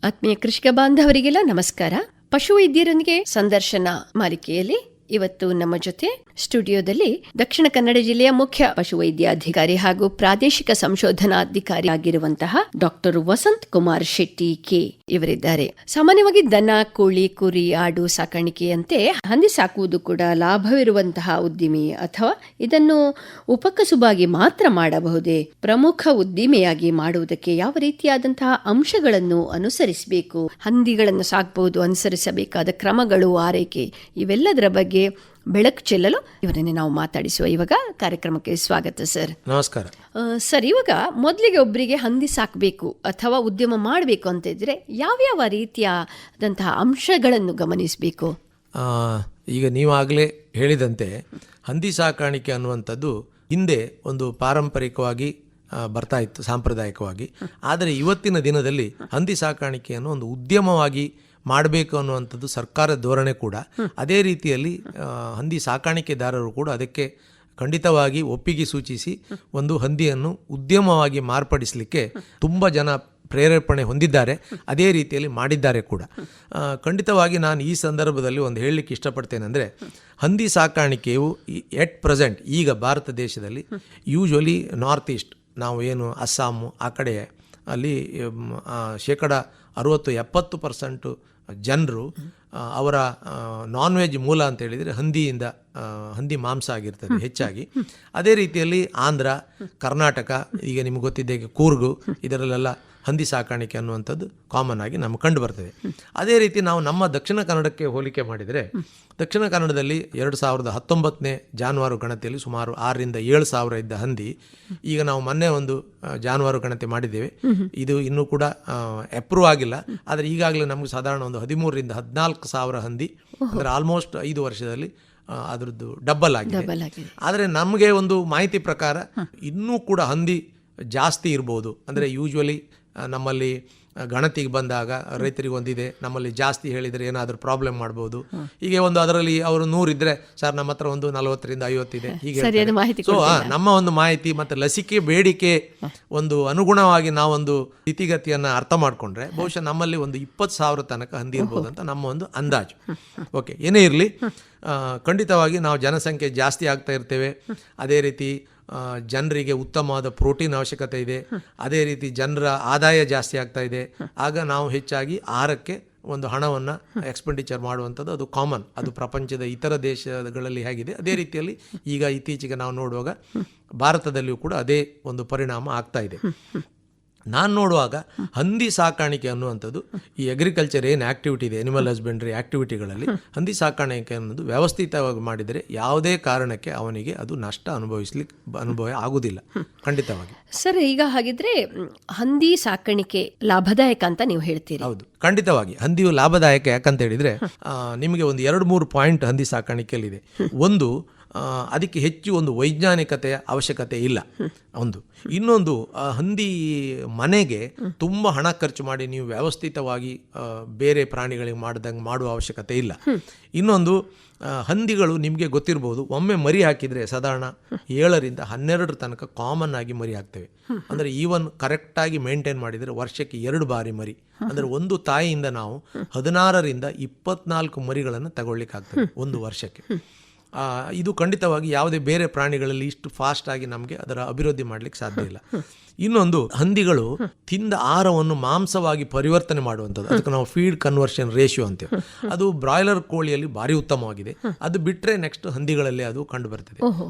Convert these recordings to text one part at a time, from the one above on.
ಆತ್ಮೀಯ ಕೃಷಿಕ ಬಾಂಧವರಿಗೆಲ್ಲ ನಮಸ್ಕಾರ. ಪಶುವೈದ್ಯರೊಂದಿಗೆ ಸಂದರ್ಶನ ಮಾಲಿಕೆಯಲ್ಲಿ ಇವತ್ತು ನಮ್ಮ ಜೊತೆ ಸ್ಟುಡಿಯೋದಲ್ಲಿ ದಕ್ಷಿಣ ಕನ್ನಡ ಜಿಲ್ಲೆಯ ಮುಖ್ಯ ಪಶುವೈದ್ಯಾಧಿಕಾರಿ ಹಾಗೂ ಪ್ರಾದೇಶಿಕ ಸಂಶೋಧನಾಧಿಕಾರಿ ಆಗಿರುವಂತಹ ಡಾಕ್ಟರ್ ವಸಂತ್ ಕುಮಾರ್ ಶೆಟ್ಟಿ ಕೆ ಇವರಿದ್ದಾರೆ. ಸಾಮಾನ್ಯವಾಗಿ ದನ, ಕೋಳಿ, ಕುರಿ, ಆಡು ಸಾಕಾಣಿಕೆಯಂತೆ ಹಂದಿ ಸಾಕುವುದು ಕೂಡ ಲಾಭವಿರುವಂತಹ ಉದ್ದಿಮೆ ಅಥವಾ ಇದನ್ನು ಉಪಕಸುಬಾಗಿ ಮಾತ್ರ ಮಾಡಬಹುದೇ? ಪ್ರಮುಖ ಉದ್ದಿಮೆಯಾಗಿ ಮಾಡುವುದಕ್ಕೆ ಯಾವ ರೀತಿಯಾದಂತಹ ಅಂಶಗಳನ್ನು ಅನುಸರಿಸಬೇಕು, ಹಂದಿಗಳನ್ನು ಸಾಕಬಹುದು, ಅನುಸರಿಸಬೇಕಾದ ಕ್ರಮಗಳು, ಆರೈಕೆ ಇವೆಲ್ಲದರ ಬಗ್ಗೆ ಬೆಳಕು ಚೆಲ್ಲಲು ಇವರನ್ನೇ ನಾವು ಮಾತಾಡಿಸುವ. ಇವಾಗ ಕಾರ್ಯಕ್ರಮಕ್ಕೆ ಸ್ವಾಗತ ಸರ್. ನಮಸ್ಕಾರ ಸರ್. ಇವಾಗ ಮೊದಲಿಗೆ ಒಬ್ಬರಿಗೆ ಹಂದಿ ಸಾಕಬೇಕು ಅಥವಾ ಉದ್ಯಮ ಮಾಡಬೇಕು ಅಂತ ಇದ್ರೆ ಯಾವ್ಯಾವ ರೀತಿಯಾದಂತಹ ಅಂಶಗಳನ್ನು ಗಮನಿಸಬೇಕು? ಈಗ ನೀವಾಗಲೇ ಹೇಳಿದಂತೆ ಹಂದಿ ಸಾಕಾಣಿಕೆ ಅನ್ನುವಂಥದ್ದು ಹಿಂದೆ ಒಂದು ಪಾರಂಪರಿಕವಾಗಿ ಬರ್ತಾ ಇತ್ತು, ಸಾಂಪ್ರದಾಯಿಕವಾಗಿ. ಆದರೆ ಇವತ್ತಿನ ದಿನದಲ್ಲಿ ಹಂದಿ ಸಾಕಾಣಿಕೆಯನ್ನು ಒಂದು ಉದ್ಯಮವಾಗಿ ಮಾಡಬೇಕು ಅನ್ನುವಂಥದ್ದು ಸರ್ಕಾರದ ಧೋರಣೆ ಕೂಡ. ಅದೇ ರೀತಿಯಲ್ಲಿ ಹಂದಿ ಸಾಕಾಣಿಕೆದಾರರು ಕೂಡ ಅದಕ್ಕೆ ಖಂಡಿತವಾಗಿ ಒಪ್ಪಿಗೆ ಸೂಚಿಸಿ ಒಂದು ಹಂದಿಯನ್ನು ಉದ್ಯಮವಾಗಿ ಮಾರ್ಪಡಿಸಲಿಕ್ಕೆ ತುಂಬ ಜನ ಪ್ರೇರೇಪಣೆ ಹೊಂದಿದ್ದಾರೆ, ಅದೇ ರೀತಿಯಲ್ಲಿ ಮಾಡಿದ್ದಾರೆ ಕೂಡ. ಖಂಡಿತವಾಗಿ ನಾನು ಈ ಸಂದರ್ಭದಲ್ಲಿ ಒಂದು ಹೇಳಲಿಕ್ಕೆ ಇಷ್ಟಪಡ್ತೇನೆ. ಅಂದರೆ ಹಂದಿ ಸಾಕಾಣಿಕೆಯು ಎಟ್ ಪ್ರೆಸೆಂಟ್ ಈಗ ಭಾರತ ದೇಶದಲ್ಲಿ ಯೂಶ್ವಲಿ ನಾರ್ತ್ ಈಸ್ಟ್, ನಾವು ಏನು ಅಸ್ಸಾಮು ಆ ಕಡೆ ಅಲ್ಲಿ 60-70% ಜನರು ಅವರ ನಾನ್ ವೆಜ್ ಮೂಲ ಅಂತ ಹೇಳಿದರೆ ಹಂದಿ ಮಾಂಸ ಆಗಿರ್ತದೆ ಹೆಚ್ಚಾಗಿ. ಅದೇ ರೀತಿಯಲ್ಲಿ ಆಂಧ್ರ, ಕರ್ನಾಟಕ, ಈಗ ನಿಮ್ಗೆ ಗೊತ್ತಿದ್ದೆ ಕೂರ್ಗು, ಇದರಲ್ಲೆಲ್ಲ ಹಂದಿ ಸಾಕಾಣಿಕೆ ಅನ್ನುವಂಥದ್ದು ಕಾಮನ್ ಆಗಿ ನಮ್ಗೆ ಕಂಡು ಬರ್ತದೆ. ಅದೇ ರೀತಿ ನಾವು ನಮ್ಮ ದಕ್ಷಿಣ ಕನ್ನಡಕ್ಕೆ ಹೋಲಿಕೆ ಮಾಡಿದರೆ, ದಕ್ಷಿಣ ಕನ್ನಡದಲ್ಲಿ 2019ನೇ ಜಾನುವಾರು ಗಣತಿಯಲ್ಲಿ ಸುಮಾರು 6,000-7,000 ಇದ್ದ ಹಂದಿ ಈಗ ನಾವು ಮೊನ್ನೆ ಒಂದು ಜಾನುವಾರು ಗಣತಿ ಮಾಡಿದ್ದೇವೆ. ಇದು ಇನ್ನೂ ಕೂಡ ಅಪ್ರೂವ್ ಆಗಿಲ್ಲ, ಆದರೆ ಈಗಾಗಲೇ ನಮಗೆ ಸಾಧಾರಣ ಒಂದು 13,000-14,000 ಹಂದಿ, ಅಂದರೆ ಆಲ್ಮೋಸ್ಟ್ 5 ವರ್ಷದಲ್ಲಿ ಅದರದ್ದು ಡಬ್ಬಲ್ ಆಗಿದೆ. ಆದರೆ ನಮಗೆ ಒಂದು ಮಾಹಿತಿ ಪ್ರಕಾರ ಇನ್ನೂ ಕೂಡ ಹಂದಿ ಜಾಸ್ತಿ ಇರ್ಬೋದು. ಅಂದರೆ ಯೂಶ್ವಲಿ ನಮ್ಮಲ್ಲಿ ಗಣತಿಗೆ ಬಂದಾಗ ರೈತರಿಗೆ ಒಂದಿದೆ, ನಮ್ಮಲ್ಲಿ ಜಾಸ್ತಿ ಹೇಳಿದರೆ ಏನಾದರೂ ಪ್ರಾಬ್ಲಮ್ ಮಾಡ್ಬೋದು. ಹೀಗೆ ಒಂದು ಅದರಲ್ಲಿ ಅವರು 100 ಇದ್ದರೆ ಸರ್ ನಮ್ಮ ಹತ್ರ ಒಂದು 40-50 ಇದೆ ಹೀಗೆ. ಸೊ ನಮ್ಮ ಒಂದು ಮಾಹಿತಿ ಮತ್ತು ಲಸಿಕೆ ಬೇಡಿಕೆ ಒಂದು ಅನುಗುಣವಾಗಿ ನಾವೊಂದು ಸ್ಥಿತಿಗತಿಯನ್ನು ಅರ್ಥ ಮಾಡಿಕೊಂಡ್ರೆ ಬಹುಶಃ ನಮ್ಮಲ್ಲಿ ಒಂದು 20,000 ತನಕ ಹಂದಿ ಇರ್ಬೋದು ಅಂತ ನಮ್ಮ ಒಂದು ಅಂದಾಜು. ಓಕೆ, ಏನೇ ಇರಲಿ, ಖಂಡಿತವಾಗಿ ನಾವು ಜನಸಂಖ್ಯೆ ಜಾಸ್ತಿ ಆಗ್ತಾ ಇರ್ತೇವೆ. ಅದೇ ರೀತಿ ಜನರಿಗೆ ಉತ್ತಮವಾದ ಪ್ರೋಟೀನ್ ಅವಶ್ಯಕತೆ ಇದೆ. ಅದೇ ರೀತಿ ಜನರ ಆದಾಯ ಜಾಸ್ತಿ ಆಗ್ತಾ ಇದೆ. ಆಗ ನಾವು ಹೆಚ್ಚಾಗಿ ಆಹಾರಕ್ಕೆ ಒಂದು ಹಣವನ್ನು ಎಕ್ಸ್ಪೆಂಡಿಚರ್ ಮಾಡುವಂಥದ್ದು ಅದು ಕಾಮನ್. ಅದು ಪ್ರಪಂಚದ ಇತರ ದೇಶಗಳಲ್ಲಿ ಹೇಗಿದೆ ಅದೇ ರೀತಿಯಲ್ಲಿ ಈಗ ಇತ್ತೀಚೆಗೆ ನಾವು ನೋಡುವಾಗ ಭಾರತದಲ್ಲಿಯೂ ಕೂಡ ಅದೇ ಒಂದು ಪರಿಣಾಮ ಆಗ್ತಾ ಇದೆ. ನಾನು ನೋಡುವಾಗ ಹಂದಿ ಸಾಕಾಣಿಕೆ ಅನ್ನುವಂಥದ್ದು ಈ ಅಗ್ರಿಕಲ್ಚರ್ ಏನು ಆ್ಯಕ್ಟಿವಿಟಿ ಇದೆ, ಎನಿಮಲ್ ಹಸ್ಬೆಂಡ್ರಿ ಆ್ಯಕ್ಟಿವಿಟಿಗಳಲ್ಲಿ ಹಂದಿ ಸಾಕಾಣಿಕೆ ಅನ್ನೋದು ವ್ಯವಸ್ಥಿತವಾಗಿ ಮಾಡಿದರೆ ಯಾವುದೇ ಕಾರಣಕ್ಕೆ ಅವನಿಗೆ ಅದು ನಷ್ಟ ಅನುಭವ ಆಗುವುದಿಲ್ಲ ಖಂಡಿತವಾಗಿ. ಸರ್, ಈಗ ಹಾಗಿದ್ರೆ ಹಂದಿ ಸಾಕಾಣಿಕೆ ಲಾಭದಾಯಕ ಅಂತ ನೀವು ಹೇಳ್ತೀರಿ? ಹೌದು, ಖಂಡಿತವಾಗಿ ಹಂದಿಯು ಲಾಭದಾಯಕ. ಯಾಕಂತ ಹೇಳಿದರೆ ನಿಮಗೆ ಒಂದು 2-3 ಪಾಯಿಂಟ್ ಹಂದಿ ಸಾಕಾಣಿಕೆಯಲ್ಲಿದೆ. ಒಂದು, ಅದಕ್ಕೆ ಹೆಚ್ಚು ಒಂದು ವೈಜ್ಞಾನಿಕತೆಯ ಅವಶ್ಯಕತೆ ಇಲ್ಲ ಒಂದು. ಇನ್ನೊಂದು, ಹಂದಿ ಮನೆಗೆ ತುಂಬ ಹಣ ಖರ್ಚು ಮಾಡಿ ನೀವು ವ್ಯವಸ್ಥಿತವಾಗಿ ಬೇರೆ ಪ್ರಾಣಿಗಳಿಗೆ ಮಾಡ್ದಂಗೆ ಮಾಡುವ ಅವಶ್ಯಕತೆ ಇಲ್ಲ. ಇನ್ನೊಂದು, ಹಂದಿಗಳು ನಿಮಗೆ ಗೊತ್ತಿರ್ಬೋದು, ಒಮ್ಮೆ ಮರಿ ಹಾಕಿದರೆ ಸಾಧಾರಣ 7-12 ತನಕ ಕಾಮನ್ ಆಗಿ ಮರಿ ಹಾಕ್ತೇವೆ. ಅಂದರೆ ಈವನ್ ಕರೆಕ್ಟಾಗಿ ಮೇಂಟೈನ್ ಮಾಡಿದರೆ ವರ್ಷಕ್ಕೆ 2 ಬಾರಿ ಮರಿ. ಅಂದರೆ ಒಂದು ತಾಯಿಯಿಂದ ನಾವು 16-24 ಮರಿಗಳನ್ನು ತಗೊಳ್ಳಿಕ್ಕೆ ಆಗ್ತದೆ ಒಂದು ವರ್ಷಕ್ಕೆ. ಇದು ಖಂಡಿತವಾಗಿ ಯಾವುದೇ ಬೇರೆ ಪ್ರಾಣಿಗಳಲ್ಲಿ ಇಷ್ಟು ಫಾಸ್ಟಾಗಿ ನಮಗೆ ಅದರ ಅಭಿವೃದ್ಧಿ ಮಾಡಲಿಕ್ಕೆ ಸಾಧ್ಯ ಇಲ್ಲ. ಇನ್ನೊಂದು, ಹಂದಿಗಳು ತಿಂದ ಆಹಾರವನ್ನು ಮಾಂಸವಾಗಿ ಪರಿವರ್ತನೆ ಮಾಡುವಂಥದ್ದು, ಅದಕ್ಕೆ ನಾವು ಫೀಡ್ ಕನ್ವರ್ಷನ್ ರೇಷಿಯೋ ಅಂತೇವೆ. ಅದು ಬ್ರಾಯ್ಲರ್ ಕೋಳಿಯಲ್ಲಿ ಭಾರಿ ಉತ್ತಮವಾಗಿದೆ. ಅದು ಬಿಟ್ಟರೆ ನೆಕ್ಸ್ಟ್ ಹಂದಿಗಳಲ್ಲಿ ಅದು ಕಂಡು ಬರ್ತದೆ.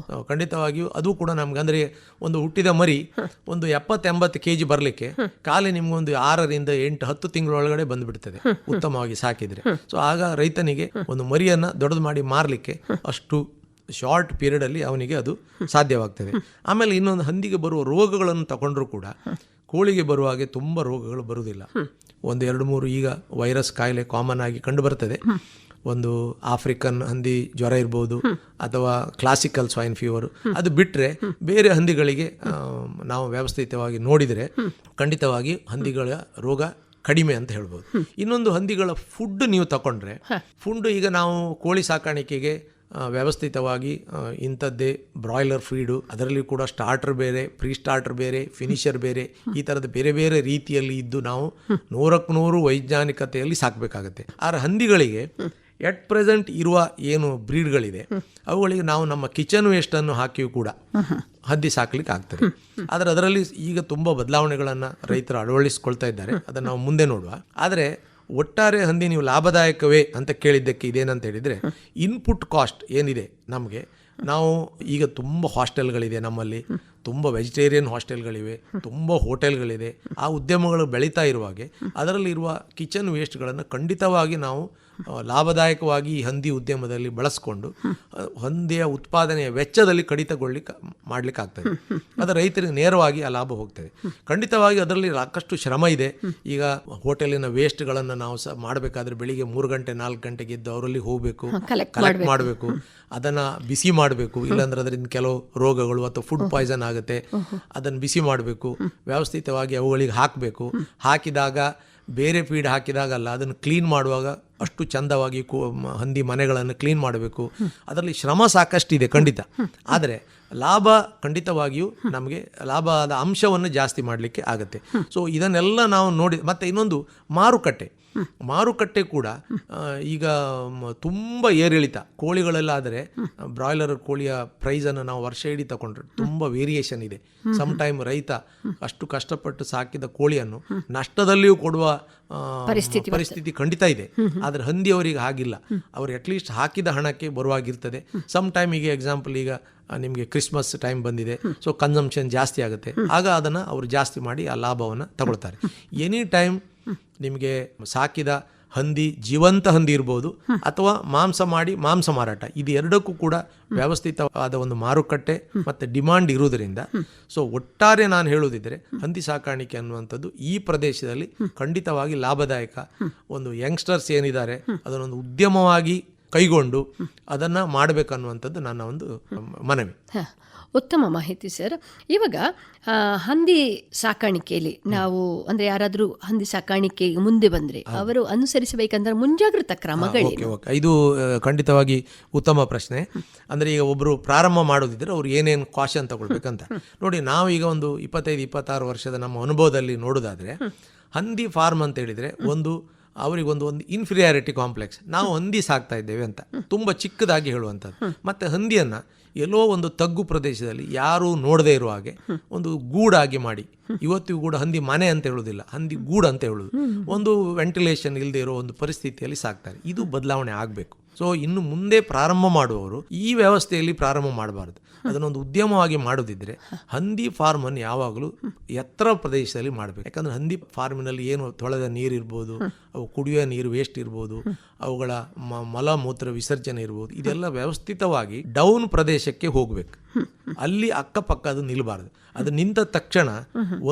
ಖಂಡಿತವಾಗಿಯೂ ಅದು ಕೂಡ ನಮ್ಗೆ, ಅಂದರೆ ಒಂದು ಹುಟ್ಟಿದ ಮರಿ ಒಂದು 70-80 kg ಬರಲಿಕ್ಕೆ ಖಾಲಿ ನಿಮ್ಗೊಂದು 6-8-10 ತಿಂಗಳೊಳಗಡೆ ಬಂದುಬಿಡ್ತದೆ ಉತ್ತಮವಾಗಿ ಸಾಕಿದರೆ. ಸೊ ಆಗ ರೈತನಿಗೆ ಒಂದು ಮರಿಯನ್ನು ದೊಡ್ಡದು ಮಾಡಿ ಮಾರಲಿಕ್ಕೆ ಅಷ್ಟು ಶಾರ್ಟ್ ಪೀರಿಯಡಲ್ಲಿ ಅವನಿಗೆ ಅದು ಸಾಧ್ಯವಾಗ್ತದೆ. ಆಮೇಲೆ ಇನ್ನೊಂದು, ಹಂದಿಗೆ ಬರುವ ರೋಗಗಳನ್ನು ತಗೊಂಡ್ರೂ ಕೂಡ ಕೋಳಿಗೆ ಬರುವ ಹಾಗೆ ತುಂಬ ರೋಗಗಳು ಬರುವುದಿಲ್ಲ. 1-2-3 ಈಗ ವೈರಸ್ ಕಾಯಿಲೆ ಕಾಮನ್ ಆಗಿ ಕಂಡು ಬರ್ತದೆ. ಒಂದು ಆಫ್ರಿಕನ್ ಹಂದಿ ಜ್ವರ ಇರ್ಬೋದು ಅಥವಾ ಕ್ಲಾಸಿಕಲ್ ಸ್ವೈನ್ ಫೀವರು. ಅದು ಬಿಟ್ಟರೆ ಬೇರೆ ಹಂದಿಗಳಿಗೆ ನಾವು ವ್ಯವಸ್ಥಿತವಾಗಿ ನೋಡಿದರೆ ಖಂಡಿತವಾಗಿ ಹಂದಿಗಳ ರೋಗ ಕಡಿಮೆ ಅಂತ ಹೇಳ್ಬೋದು. ಇನ್ನೊಂದು, ಹಂದಿಗಳ ಫುಡ್ ನೀವು ತಗೊಂಡ್ರೆ, ಫುಡ್ ಈಗ ನಾವು ಕೋಳಿ ಸಾಕಾಣಿಕೆಗೆ ವ್ಯವಸ್ಥಿತವಾಗಿ ಇಂಥದ್ದೇ ಬ್ರಾಯ್ಲರ್ ಫೀಡು, ಅದರಲ್ಲಿ ಕೂಡ ಸ್ಟಾರ್ಟರ್ ಬೇರೆ, ಪ್ರೀ ಸ್ಟಾರ್ಟರ್ ಬೇರೆ, ಫಿನಿಷರ್ ಬೇರೆ, ಈ ಥರದ ಬೇರೆ ಬೇರೆ ರೀತಿಯಲ್ಲಿ ಇದ್ದು ನಾವು 100% ವೈಜ್ಞಾನಿಕತೆಯಲ್ಲಿ ಸಾಕಬೇಕಾಗತ್ತೆ. ಆದರೆ ಹಂದಿಗಳಿಗೆ ಎಟ್ ಪ್ರೆಸೆಂಟ್ ಇರುವ ಏನು ಬ್ರೀಡ್ಗಳಿದೆ ಅವುಗಳಿಗೆ ನಾವು ನಮ್ಮ ಕಿಚನ್ ವೇಸ್ಟನ್ನು ಹಾಕಿಯೂ ಕೂಡ ಹಂದಿ ಸಾಕ್ಲಿಕ್ಕೆ ಆಗ್ತದೆ. ಆದರೆ ಅದರಲ್ಲಿ ಈಗ ತುಂಬ ಬದಲಾವಣೆಗಳನ್ನು ರೈತರು ಅಳವಡಿಸ್ಕೊಳ್ತಾ ಇದ್ದಾರೆ, ಅದನ್ನು ನಾವು ಮುಂದೆ ನೋಡುವ. ಆದರೆ ಒಟ್ಟಾರೆ ಹಂದಿ ನೀವು ಲಾಭದಾಯಕವೇ ಅಂತ ಕೇಳಿದ್ದಕ್ಕೆ ಇದೇನಂತ ಹೇಳಿದರೆ, ಇನ್ಪುಟ್ ಕಾಸ್ಟ್ ಏನಿದೆ ನಮಗೆ, ನಾವು ಈಗ ತುಂಬ ಹಾಸ್ಟೆಲ್ಗಳಿದೆ ನಮ್ಮಲ್ಲಿ, ತುಂಬ ವೆಜಿಟೇರಿಯನ್ ಹಾಸ್ಟೆಲ್ಗಳಿವೆ, ತುಂಬ ಹೋಟೆಲ್ಗಳಿದೆ. ಆ ಉದ್ಯಮಗಳು ಬೆಳೀತಾ ಇರುವಾಗೆ ಅದರಲ್ಲಿರುವ ಕಿಚನ್ ವೇಸ್ಟ್ಗಳನ್ನು ಖಂಡಿತವಾಗಿ ನಾವು ಲಾಭದಾಯಕವಾಗಿ ಈ ಹಂದಿ ಉದ್ಯಮದಲ್ಲಿ ಬಳಸ್ಕೊಂಡು ಹಂದಿಯ ಉತ್ಪಾದನೆಯ ವೆಚ್ಚದಲ್ಲಿ ಕಡಿತಗೊಳ್ಳಿಕ್ಕೆ ಮಾಡಲಿಕ್ಕಾಗ್ತದೆ. ಅದು ರೈತರಿಗೆ ನೇರವಾಗಿ ಆ ಲಾಭ ಹೋಗ್ತದೆ. ಖಂಡಿತವಾಗಿ ಅದರಲ್ಲಿ ಸಾಕಷ್ಟು ಶ್ರಮ ಇದೆ. ಈಗ ಹೋಟೆಲಿನ ವೇಸ್ಟ್ಗಳನ್ನು ನಾವು ಮಾಡಬೇಕಾದ್ರೆ ಬೆಳಿಗ್ಗೆ 3 ಗಂಟೆ 4 ಗಂಟೆಗೆ ಎದ್ದು ಅವರಲ್ಲಿ ಹೋಗಬೇಕು, ಕಲೆಕ್ಟ್ ಮಾಡಬೇಕು, ಅದನ್ನು ಬಿಸಿ ಮಾಡಬೇಕು, ಇಲ್ಲಾಂದ್ರೆ ಅದರಿಂದ ಕೆಲವು ರೋಗಗಳು ಅಥವಾ ಫುಡ್ ಪಾಯ್ಸನ್ ಆಗುತ್ತೆ. ಅದನ್ನು ಬಿಸಿ ಮಾಡಬೇಕು, ವ್ಯವಸ್ಥಿತವಾಗಿ ಅವುಗಳಿಗೆ ಹಾಕಬೇಕು. ಹಾಕಿದಾಗ ಬೇರೆ ಫೀಡ್ ಹಾಕಿದಾಗಲ್ಲ, ಅದನ್ನು ಕ್ಲೀನ್ ಮಾಡುವಾಗ ಅಷ್ಟು ಚಂದವಾಗಿ ಹಂದಿ ಮನೆಗಳನ್ನು ಕ್ಲೀನ್ ಮಾಡಬೇಕು. ಅದರಲ್ಲಿ ಶ್ರಮ ಸಾಕಷ್ಟಿದೆ ಖಂಡಿತ. ಆದರೆ ಲಾಭ ಖಂಡಿತವಾಗಿಯೂ ನಮಗೆ ಲಾಭದ ಅಂಶವನ್ನು ಜಾಸ್ತಿ ಮಾಡಲಿಕ್ಕೆ ಆಗುತ್ತೆ. ಸೊ ಇದನ್ನೆಲ್ಲ ನಾವು ನೋಡಿ, ಮತ್ತು ಇನ್ನೊಂದು ಮಾರುಕಟ್ಟೆ ಕೂಡ ಈಗ ತುಂಬ ಏರಿಳಿತ. ಕೋಳಿಗಳಲ್ಲಾದರೆ ಬ್ರಾಯ್ಲರ್ ಕೋಳಿಯ ಪ್ರೈಸನ್ನು ನಾವು ವರ್ಷ ಇಡೀ ತಗೊಂಡ್ರೆ ತುಂಬ ವೇರಿಯೇಷನ್ ಇದೆ. ಸಮ್ ಟೈಮ್ ರೈತ ಅಷ್ಟು ಕಷ್ಟಪಟ್ಟು ಸಾಕಿದ ಕೋಳಿಯನ್ನು ನಷ್ಟದಲ್ಲಿಯೂ ಕೊಡುವ ಪರಿಸ್ಥಿತಿ ಖಂಡಿತ ಇದೆ. ಆದರೆ ಹಂದಿಯವರಿಗೆ ಹಾಗಿಲ್ಲ. ಅವರು ಅಟ್ಲೀಸ್ಟ್ ಹಾಕಿದ ಹಣಕ್ಕೆ ಬರುವಾಗಿರ್ತದೆ. ಸಮ್ ಟೈಮ್ ಈಗ ಎಕ್ಸಾಂಪಲ್, ಈಗ ನಿಮಗೆ ಕ್ರಿಸ್ಮಸ್ ಟೈಮ್ ಬಂದಿದೆ, ಸೊ ಕನ್ಸಂಪ್ಷನ್ ಜಾಸ್ತಿ ಆಗುತ್ತೆ. ಆಗ ಅದನ್ನು ಅವರು ಜಾಸ್ತಿ ಮಾಡಿ ಆ ಲಾಭವನ್ನು ತಗೊಳ್ತಾರೆ. ಎನಿ ಟೈಮ್ ನಿಮಗೆ ಸಾಕಿದ ಹಂದಿ, ಜೀವಂತ ಹಂದಿ ಇರ್ಬೋದು ಅಥವಾ ಮಾಂಸ ಮಾಡಿ ಮಾಂಸ ಮಾರಾಟ, ಇದು ಎರಡಕ್ಕೂ ಕೂಡ ವ್ಯವಸ್ಥಿತವಾದ ಒಂದು ಮಾರುಕಟ್ಟೆ ಮತ್ತು ಡಿಮಾಂಡ್ ಇರುವುದರಿಂದ, ಸೊ ಒಟ್ಟಾರೆ ನಾನು ಹೇಳುವುದಿದ್ದರೆ ಹಂದಿ ಸಾಕಾಣಿಕೆ ಅನ್ನುವಂಥದ್ದು ಈ ಪ್ರದೇಶದಲ್ಲಿ ಖಂಡಿತವಾಗಿ ಲಾಭದಾಯಕ. ಒಂದು ಯಂಗ್ಸ್ಟರ್ಸ್ ಏನಿದ್ದಾರೆ ಅದನ್ನೊಂದು ಉದ್ಯಮವಾಗಿ ಕೈಗೊಂಡು ಅದನ್ನು ಮಾಡಬೇಕನ್ನುವಂಥದ್ದು ನನ್ನ ಒಂದು ಮನವಿ. ಉತ್ತಮ ಮಾಹಿತಿ ಸರ್. ಇವಾಗ ಹಂದಿ ಸಾಕಾಣಿಕೆಯಲ್ಲಿ ನಾವು ಅಂದ್ರೆ ಯಾರಾದರೂ ಹಂದಿ ಸಾಕಾಣಿಕೆ ಮುಂದೆ ಬಂದರೆ ಅವರು ಅನುಸರಿಸಬೇಕಂದ್ರೆ ಮುಂಜಾಗ್ರತಾ ಕ್ರಮಗಳೇನು? ಇದು ಖಂಡಿತವಾಗಿ ಉತ್ತಮ ಪ್ರಶ್ನೆ. ಅಂದರೆ ಈಗ ಒಬ್ಬರು ಪ್ರಾರಂಭ ಮಾಡೋದಿದ್ರೆ ಅವ್ರು ಏನೇನು ಕಾಶನ್ ತಗೊಳ್ಬೇಕಂತ ನೋಡಿ. ನಾವು ಈಗ ಒಂದು 25-26 ವರ್ಷದ ನಮ್ಮ ಅನುಭವದಲ್ಲಿ ನೋಡೋದಾದರೆ, ಹಂದಿ ಫಾರ್ಮ್ ಅಂತ ಹೇಳಿದರೆ ಅವರಿಗೊಂದು ಇನ್ಫೀರಿಯಾರಿಟಿ ಕಾಂಪ್ಲೆಕ್ಸ್. ನಾವು ಹಂದಿ ಸಾಕ್ತಾ ಇದ್ದೇವೆ ಅಂತ ತುಂಬ ಚಿಕ್ಕದಾಗಿ ಹೇಳುವಂಥದ್ದು. ಮತ್ತು ಹಂದಿಯನ್ನು ಎಲ್ಲೋ ಒಂದು ತಗ್ಗು ಪ್ರದೇಶದಲ್ಲಿ ಯಾರೂ ನೋಡದೇ ಇರುವ ಹಾಗೆ ಒಂದು ಗೂಡಾಗಿ ಮಾಡಿ, ಇವತ್ತಿಗೂ ಕೂಡ ಹಂದಿ ಮನೆ ಅಂತ ಹೇಳೋದಿಲ್ಲ, ಹಂದಿ ಗೂಡು ಅಂತ ಹೇಳೋದು, ಒಂದು ವೆಂಟಿಲೇಷನ್ ಇಲ್ಲದೆ ಇರೋ ಒಂದು ಪರಿಸ್ಥಿತಿಯಲ್ಲಿ ಸಾಕ್ತಾರೆ. ಇದು ಬದಲಾವಣೆ ಆಗಬೇಕು. ಸೊ ಇನ್ನು ಮುಂದೆ ಪ್ರಾರಂಭ ಮಾಡುವವರು ಈ ವ್ಯವಸ್ಥೆಯಲ್ಲಿ ಪ್ರಾರಂಭ ಮಾಡಬಾರ್ದು. ಅದನ್ನೊಂದು ಉದ್ಯಮವಾಗಿ ಮಾಡೋದಿದ್ದರೆ ಹಂದಿ ಫಾರ್ಮನ್ನು ಯಾವಾಗಲೂ ಎತ್ತರ ಪ್ರದೇಶದಲ್ಲಿ ಮಾಡಬೇಕು. ಯಾಕಂದರೆ ಹಂದಿ ಫಾರ್ಮಿನಲ್ಲಿ ಏನು ತೊಳೆದ ನೀರು ಇರ್ಬೋದು, ಅವು ಕುಡಿಯುವ ನೀರು ವೇಸ್ಟ್ ಇರ್ಬೋದು, ಅವುಗಳ ಮಲ ಮೂತ್ರ ವಿಸರ್ಜನೆ ಇರ್ಬೋದು, ಇದೆಲ್ಲ ವ್ಯವಸ್ಥಿತವಾಗಿ ಡೌನ್ ಪ್ರದೇಶಕ್ಕೆ ಹೋಗಬೇಕು. ಅಲ್ಲಿ ಅಕ್ಕಪಕ್ಕ ಅದು ನಿಲ್ಲಬಾರ್ದು. ಅದು ನಿಂತ ತಕ್ಷಣ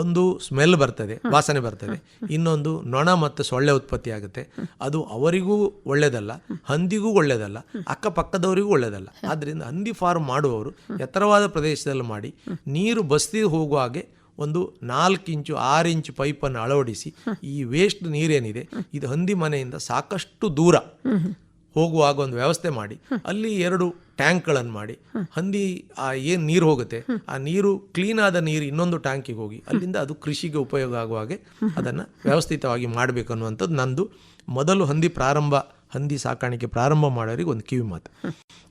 ಒಂದು ಸ್ಮೆಲ್ ಬರ್ತದೆ, ವಾಸನೆ ಬರ್ತದೆ, ಇನ್ನೊಂದು ನೊಣ ಮತ್ತು ಸೊಳ್ಳೆ ಉತ್ಪತ್ತಿ ಆಗುತ್ತೆ. ಅದು ಅವರಿಗೂ ಒಳ್ಳೆಯದಲ್ಲ, ಹಂದಿಗೂ ಒಳ್ಳೆಯದಲ್ಲ, ಅಕ್ಕಪಕ್ಕದವರಿಗೂ ಒಳ್ಳೆಯದಲ್ಲ. ಆದ್ದರಿಂದ ಹಂದಿ ಫಾರ್ಮ್ ಮಾಡುವವರು ಎತ್ತರವಾದ ಪ್ರದೇಶದಲ್ಲಿ ಮಾಡಿ, ನೀರು ಬಸ್ತಿ ಹೋಗುವ ಹಾಗೆ ಒಂದು 4 ಇಂಚು 6 ಇಂಚು ಪೈಪನ್ನು ಅಳವಡಿಸಿ, ಈ ವೇಸ್ಟ್ ನೀರೇನಿದೆ ಇದು ಹಂದಿ ಮನೆಯಿಂದ ಸಾಕಷ್ಟು ದೂರ ಹೋಗುವಾಗ ಒಂದು ವ್ಯವಸ್ಥೆ ಮಾಡಿ, ಅಲ್ಲಿ 2 ಟ್ಯಾಂಕ್ಗಳನ್ನು ಮಾಡಿ, ಹಂದಿ ಏನು ನೀರು ಹೋಗುತ್ತೆ ಆ ನೀರು ಕ್ಲೀನಾದ ನೀರು ಇನ್ನೊಂದು ಟ್ಯಾಂಕಿಗೆ ಹೋಗಿ ಅಲ್ಲಿಂದ ಅದು ಕೃಷಿಗೆ ಉಪಯೋಗ ಆಗುವ ಹಾಗೆ ಅದನ್ನು ವ್ಯವಸ್ಥಿತವಾಗಿ ಮಾಡಬೇಕು ಅನ್ನುವಂಥದ್ದು ನಂದು ಮೊದಲು ಹಂದಿ ಸಾಕಾಣಿಕೆ ಪ್ರಾರಂಭ ಮಾಡೋರಿಗೆ ಒಂದು ಕಿವಿ ಮಾತು.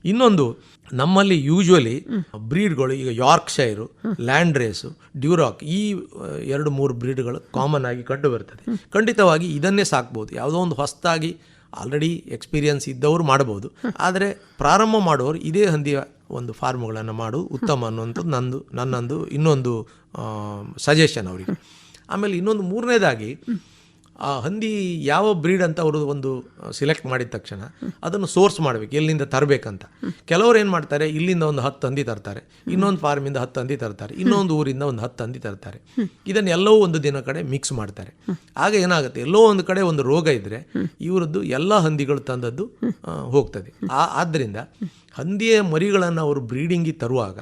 ಇನ್ನೊಂದು, ನಮ್ಮಲ್ಲಿ ಯೂಶ್ವಲಿ ಬ್ರೀಡ್ಗಳು ಈಗ ಯಾರ್ಕ್ಶೈರು, ಲ್ಯಾಂಡ್ ರೇಸು, ಡ್ಯೂರಾಕ್, ಈ 2-3 ಬ್ರೀಡ್ಗಳು ಕಾಮನ್ ಆಗಿ ಕಂಡು ಬರ್ತದೆ. ಖಂಡಿತವಾಗಿ ಇದನ್ನೇ ಸಾಕ್ಬೋದು. ಯಾವುದೋ ಒಂದು ಹೊಸದಾಗಿ ಆಲ್ರೆಡಿ ಎಕ್ಸ್ಪೀರಿಯನ್ಸ್ ಇದ್ದವರು ಮಾಡಬಹುದು. ಆದರೆ ಪ್ರಾರಂಭ ಮಾಡುವವರು ಇದೇ ಹಂದಿಯ ಒಂದು ಫಾರ್ಮ್ಗಳನ್ನು ಮಾಡೋದು ಉತ್ತಮ ಅನ್ನುವಂಥದ್ದು ನನ್ನೊಂದು ಇನ್ನೊಂದು ಸಜೆಷನ್ ಅವರಿಗೆ. ಆಮೇಲೆ ಇನ್ನೊಂದು 3ನೇದಾಗಿ, ಆ ಹಂದಿ ಯಾವ ಬ್ರೀಡ್ ಅಂತ ಅವರು ಒಂದು ಸಿಲೆಕ್ಟ್ ಮಾಡಿದ ತಕ್ಷಣ ಅದನ್ನು ಸೋರ್ಸ್ ಮಾಡಬೇಕು, ಎಲ್ಲಿಂದ ತರಬೇಕಂತ. ಕೆಲವರು ಏನು ಮಾಡ್ತಾರೆ, ಇಲ್ಲಿಂದ ಒಂದು 10 ಹಂದಿ ತರ್ತಾರೆ, ಇನ್ನೊಂದು ಫಾರ್ಮಿಂದ 10 ಹಂದಿ ತರ್ತಾರೆ, ಇನ್ನೊಂದು ಊರಿಂದ ಒಂದು 10 ಹಂದಿ ತರ್ತಾರೆ. ಇದನ್ನೆಲ್ಲವೂ ಒಂದು ದಿನ ಕಡೆ ಮಿಕ್ಸ್ ಮಾಡ್ತಾರೆ. ಆಗ ಏನಾಗುತ್ತೆ, ಎಲ್ಲೋ ಒಂದು ಕಡೆ ಒಂದು ರೋಗ ಇದ್ದರೆ ಇವರದ್ದು ಎಲ್ಲ ಹಂದಿಗಳು ತಂದದ್ದು ಹೋಗ್ತದೆ. ಆದ್ದರಿಂದ ಹಂದಿಯ ಮರಿಗಳನ್ನು ಅವರು ಬ್ರೀಡಿಂಗಿಗೆ ತರುವಾಗ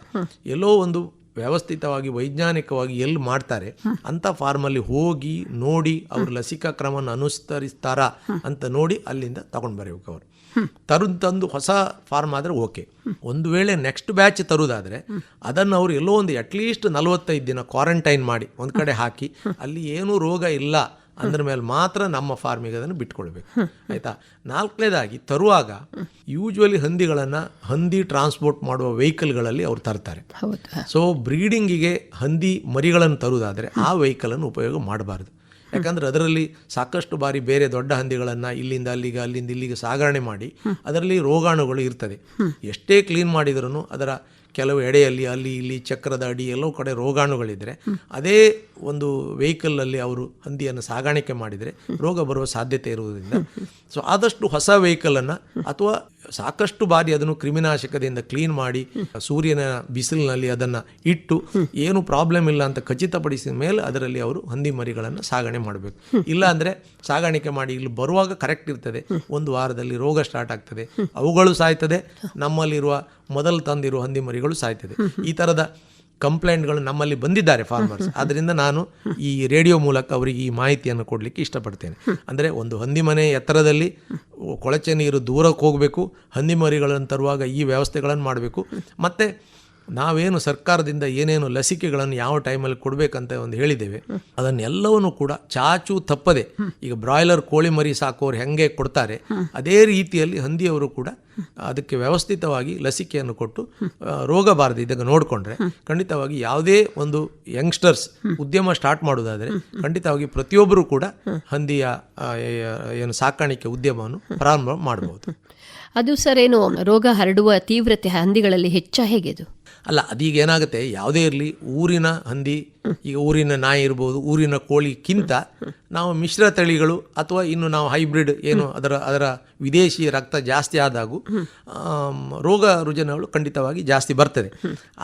ಎಲ್ಲೋ ಒಂದು ವ್ಯವಸ್ಥಿತವಾಗಿ ವೈಜ್ಞಾನಿಕವಾಗಿ ಎಲ್ಲಿ ಮಾಡ್ತಾರೆ ಅಂಥ ಫಾರ್ಮಲ್ಲಿ ಹೋಗಿ ನೋಡಿ ಅವರು ಲಸಿಕಾ ಕ್ರಮವನ್ನು ಅನುಸರಿಸ್ತಾರಾ ಅಂತ ನೋಡಿ ಅಲ್ಲಿಂದ ತಗೊಂಡು ಬರಬೇಕು ಅವರು. ತಂದು ಹೊಸ ಫಾರ್ಮ್ ಆದರೆ ಓಕೆ. ಒಂದು ವೇಳೆ ನೆಕ್ಸ್ಟ್ ಬ್ಯಾಚ್ ತರುವುದಾದರೆ ಅದನ್ನು ಅವರು ಎಲ್ಲೋ ಒಂದು ಅಟ್ಲೀಸ್ಟ್ 45 ದಿನ ಕ್ವಾರಂಟೈನ್ ಮಾಡಿ ಒಂದು ಕಡೆ ಹಾಕಿ ಅಲ್ಲಿ ಏನೂ ರೋಗ ಇಲ್ಲ ಅಂದ್ರ ಮೇಲೆ ಮಾತ್ರ ನಮ್ಮ ಫಾರ್ಮಿಗೆ ಅದನ್ನು ಬಿಟ್ಕೊಳ್ಬೇಕು. ಆಯಿತಾ. 4ನೇದಾಗಿ ತರುವಾಗ ಯೂಶ್ವಲಿ ಹಂದಿ ಟ್ರಾನ್ಸ್ಪೋರ್ಟ್ ಮಾಡುವ ವೆಹಿಕಲ್ಗಳಲ್ಲಿ ಅವ್ರು ತರ್ತಾರೆ. ಸೊ ಬ್ರೀಡಿಂಗಿಗೆ ಹಂದಿ ಮರಿಗಳನ್ನು ತರುವುದಾದರೆ ಆ ವೆಹಿಕಲನ್ನು ಉಪಯೋಗ ಮಾಡಬಾರ್ದು. ಯಾಕಂದರೆ ಅದರಲ್ಲಿ ಸಾಕಷ್ಟು ಬಾರಿ ಬೇರೆ ದೊಡ್ಡ ಹಂದಿಗಳನ್ನು ಇಲ್ಲಿಂದ ಅಲ್ಲಿಗೆ ಅಲ್ಲಿಂದ ಇಲ್ಲಿಗೆ ಸಾಗಣೆ ಮಾಡಿ ಅದರಲ್ಲಿ ರೋಗಾಣುಗಳು ಇರ್ತದೆ. ಎಷ್ಟೇ ಕ್ಲೀನ್ ಮಾಡಿದ್ರೂ ಅದರ ಕೆಲವು ಎಡೆಯಲ್ಲಿ ಅಲ್ಲಿ ಇಲ್ಲಿ ಚಕ್ರದ ಅಡಿ ಎಲ್ಲೋ ಕಡೆ ರೋಗಾಣುಗಳಿದ್ದರೆ ಅದೇ ಒಂದು ವೆಹಿಕಲಲ್ಲಿ ಅವರು ಹಂದಿಯನ್ನು ಸಾಗಾಣಿಕೆ ಮಾಡಿದರೆ ರೋಗ ಬರುವ ಸಾಧ್ಯತೆ ಇರುವುದರಿಂದ ಸೊ ಆದಷ್ಟು ಹೊಸ ವೆಹಿಕಲನ್ನು ಅಥವಾ ಸಾಕಷ್ಟು ಬಾರಿ ಅದನ್ನು ಕ್ರಿಮಿನಾಶಕದಿಂದ ಕ್ಲೀನ್ ಮಾಡಿ ಸೂರ್ಯನ ಬಿಸಿಲಿನಲ್ಲಿ ಅದನ್ನು ಇಟ್ಟು ಏನು ಪ್ರಾಬ್ಲಮ್ ಇಲ್ಲ ಅಂತ ಖಚಿತಪಡಿಸಿದ ಮೇಲೆ ಅದರಲ್ಲಿ ಅವರು ಹಂದಿ ಮರಿಗಳನ್ನು ಸಾಗಣೆ ಮಾಡಬೇಕು. ಇಲ್ಲ ಅಂದರೆ ಸಾಗಾಣಿಕೆ ಮಾಡಿ ಇಲ್ಲಿ ಬರುವಾಗ ಕರೆಕ್ಟ್ ಇರ್ತದೆ, ಒಂದು ವಾರದಲ್ಲಿ ರೋಗ ಸ್ಟಾರ್ಟ್ ಆಗ್ತದೆ, ಅವುಗಳು ಸಾಯ್ತದೆ, ನಮ್ಮಲ್ಲಿರುವ ಮೊದಲು ತಂದಿರುವ ಹಂದಿ ಮರಿಗಳು ಸಾಯ್ತದೆ. ಈ ಥರದ ಕಂಪ್ಲೇಂಟ್ಗಳು ನಮ್ಮಲ್ಲಿ ಬಂದಿದ್ದಾರೆ ಫಾರ್ಮರ್ಸ್. ಆದ್ದರಿಂದ ನಾನು ಈ ರೇಡಿಯೋ ಮೂಲಕ ಅವರಿಗೆ ಈ ಮಾಹಿತಿಯನ್ನು ಕೊಡಲಿಕ್ಕೆ ಇಷ್ಟಪಡ್ತೇನೆ. ಅಂದರೆ ಒಂದು ಹಂದಿ ಮನೆ ಎತ್ತರದಲ್ಲಿ ಕೊಳಚೆ ನೀರು ದೂರಕ್ಕೆ ಹೋಗಬೇಕು, ಹಂದಿ ಮರಿಗಳನ್ನು ತರುವಾಗ ಈ ವ್ಯವಸ್ಥೆಗಳನ್ನು ಮಾಡಬೇಕು. ಮತ್ತು ನಾವೇನು ಸರ್ಕಾರದಿಂದ ಏನೇನು ಲಸಿಕೆಗಳನ್ನು ಯಾವ ಟೈಮಲ್ಲಿ ಕೊಡಬೇಕಂತ ಒಂದು ಹೇಳಿದ್ದೇವೆ ಅದನ್ನೆಲ್ಲವನ್ನೂ ಕೂಡ ಚಾಚು ತಪ್ಪದೆ ಈಗ ಬ್ರಾಯ್ಲರ್ ಕೋಳಿ ಮರಿ ಸಾಕೋರು ಹೆಂಗೆ ಕೊಡ್ತಾರೆ ಅದೇ ರೀತಿಯಲ್ಲಿ ಹಂದಿಯವರು ಕೂಡ ಅದಕ್ಕೆ ವ್ಯವಸ್ಥಿತವಾಗಿ ಲಸಿಕೆಯನ್ನು ಕೊಟ್ಟು ರೋಗ ಬಾರದಿದ್ದಾಗ ನೋಡಿಕೊಂಡ್ರೆ ಖಂಡಿತವಾಗಿ ಯಾವುದೇ ಒಂದು ಯಂಗ್ಸ್ಟರ್ಸ್ ಉದ್ಯಮ ಸ್ಟಾರ್ಟ್ ಮಾಡೋದಾದರೆ ಖಂಡಿತವಾಗಿ ಪ್ರತಿಯೊಬ್ಬರು ಕೂಡ ಹಂದಿಯ ಏನು ಸಾಕಾಣಿಕೆ ಉದ್ಯಮವನ್ನು ಪ್ರಾರಂಭ ಮಾಡಬಹುದು. ಅದು ಸರ್ ಏನು ರೋಗ ಹರಡುವ ತೀವ್ರತೆ ಹಂದಿಗಳಲ್ಲಿ ಹೇಗೆ ಅದು? ಅಲ್ಲ, ಅದೀಗ ಏನಾಗುತ್ತೆ, ಯಾವುದೇ ಇರಲಿ ಊರಿನ ಹಂದಿ, ಈಗ ಊರಿನ ನಾಯಿ ಇರ್ಬೋದು, ಊರಿನ ಕೋಳಿಗಿಂತ ನಾವು ಮಿಶ್ರ ತಳಿಗಳು ಅಥವಾ ಇನ್ನು ನಾವು ಹೈಬ್ರಿಡ್ ಏನು ಅದರ ವಿದೇಶಿ ರಕ್ತ ಜಾಸ್ತಿ ಆದಾಗೂ ರೋಗ ರುಜಿನಗಳು ಖಂಡಿತವಾಗಿ ಜಾಸ್ತಿ ಬರ್ತದೆ.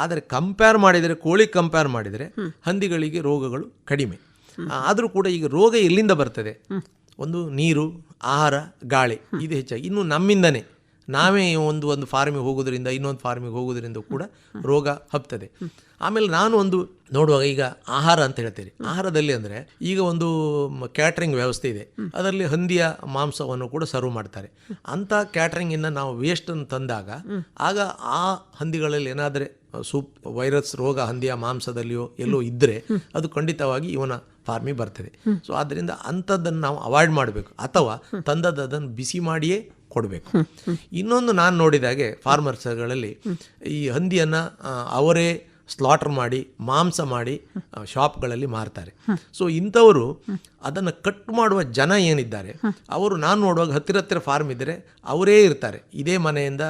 ಆದರೆ ಕೋಳಿ ಕಂಪೇರ್ ಮಾಡಿದರೆ ಹಂದಿಗಳಿಗೆ ರೋಗಗಳು ಕಡಿಮೆ. ಆದರೂ ಕೂಡ ಈಗ ರೋಗ ಎಲ್ಲಿಂದ ಬರ್ತದೆ? ಒಂದು ನೀರು, ಆಹಾರ, ಗಾಳಿ, ಇದು ಹೆಚ್ಚಾಗಿ ಇನ್ನು ನಮ್ಮಿಂದನೇ ನಾವೇ ಒಂದು ಫಾರ್ಮಿಗೆ ಹೋಗೋದ್ರಿಂದ ಇನ್ನೊಂದು ಫಾರ್ಮಿಗೆ ಹೋಗೋದ್ರಿಂದ ಕೂಡ ರೋಗ ಹಬ್ತದೆ. ಆಮೇಲೆ ನಾನು ಒಂದು ನೋಡುವಾಗ ಈಗ ಆಹಾರ ಅಂತ ಹೇಳ್ತೀರಿ, ಆಹಾರದಲ್ಲಿ ಅಂದರೆ ಈಗ ಒಂದು ಕ್ಯಾಟ್ರಿಂಗ್ ವ್ಯವಸ್ಥೆ ಇದೆ, ಅದರಲ್ಲಿ ಹಂದಿಯ ಮಾಂಸವನ್ನು ಕೂಡ ಸರ್ವ್ ಮಾಡ್ತಾರೆ. ಅಂಥ ಕ್ಯಾಟ್ರಿಂಗಿಂದ ನಾವು ವೇಸ್ಟನ್ನು ತಂದಾಗ ಆಗ ಆ ಹಂದಿಗಳಲ್ಲಿ ಏನಾದರೆ ವೈರಸ್ ರೋಗ ಹಂದಿಯ ಮಾಂಸದಲ್ಲಿಯೋ ಎಲ್ಲೋ ಇದ್ದರೆ ಅದು ಖಂಡಿತವಾಗಿ ಇವನ ಫಾರ್ಮಿಗೆ ಬರ್ತದೆ. ಸೊ ಆದ್ದರಿಂದ ಅಂಥದ್ದನ್ನು ನಾವು ಅವಾಯ್ಡ್ ಮಾಡಬೇಕು, ಅಥವಾ ತಂದದ್ದನ್ನು ಬಿಸಿ ಮಾಡಿಯೇ ಕೊಡಬೇಕು. ಇನ್ನೊಂದು ನಾನು ನೋಡಿದಾಗೆ ಫಾರ್ಮರ್ಸ್ಗಳಲ್ಲಿ ಈ ಹಂದಿಯನ್ನು ಅವರೇ ಸ್ಲಾಟರ್ ಮಾಡಿ ಮಾಂಸ ಮಾಡಿ ಶಾಪ್ಗಳಲ್ಲಿ ಮಾರ್ತಾರೆ. ಸೊ ಇಂಥವರು ಅದನ್ನು ಕಟ್ ಮಾಡುವ ಜನ ಏನಿದ್ದಾರೆ ಅವರು ನಾನು ನೋಡುವಾಗ ಹತ್ತಿರ ಫಾರ್ಮ್ ಇದ್ದರೆ ಅವರೇ ಇರ್ತಾರೆ, ಇದೇ ಮನೆಯಿಂದ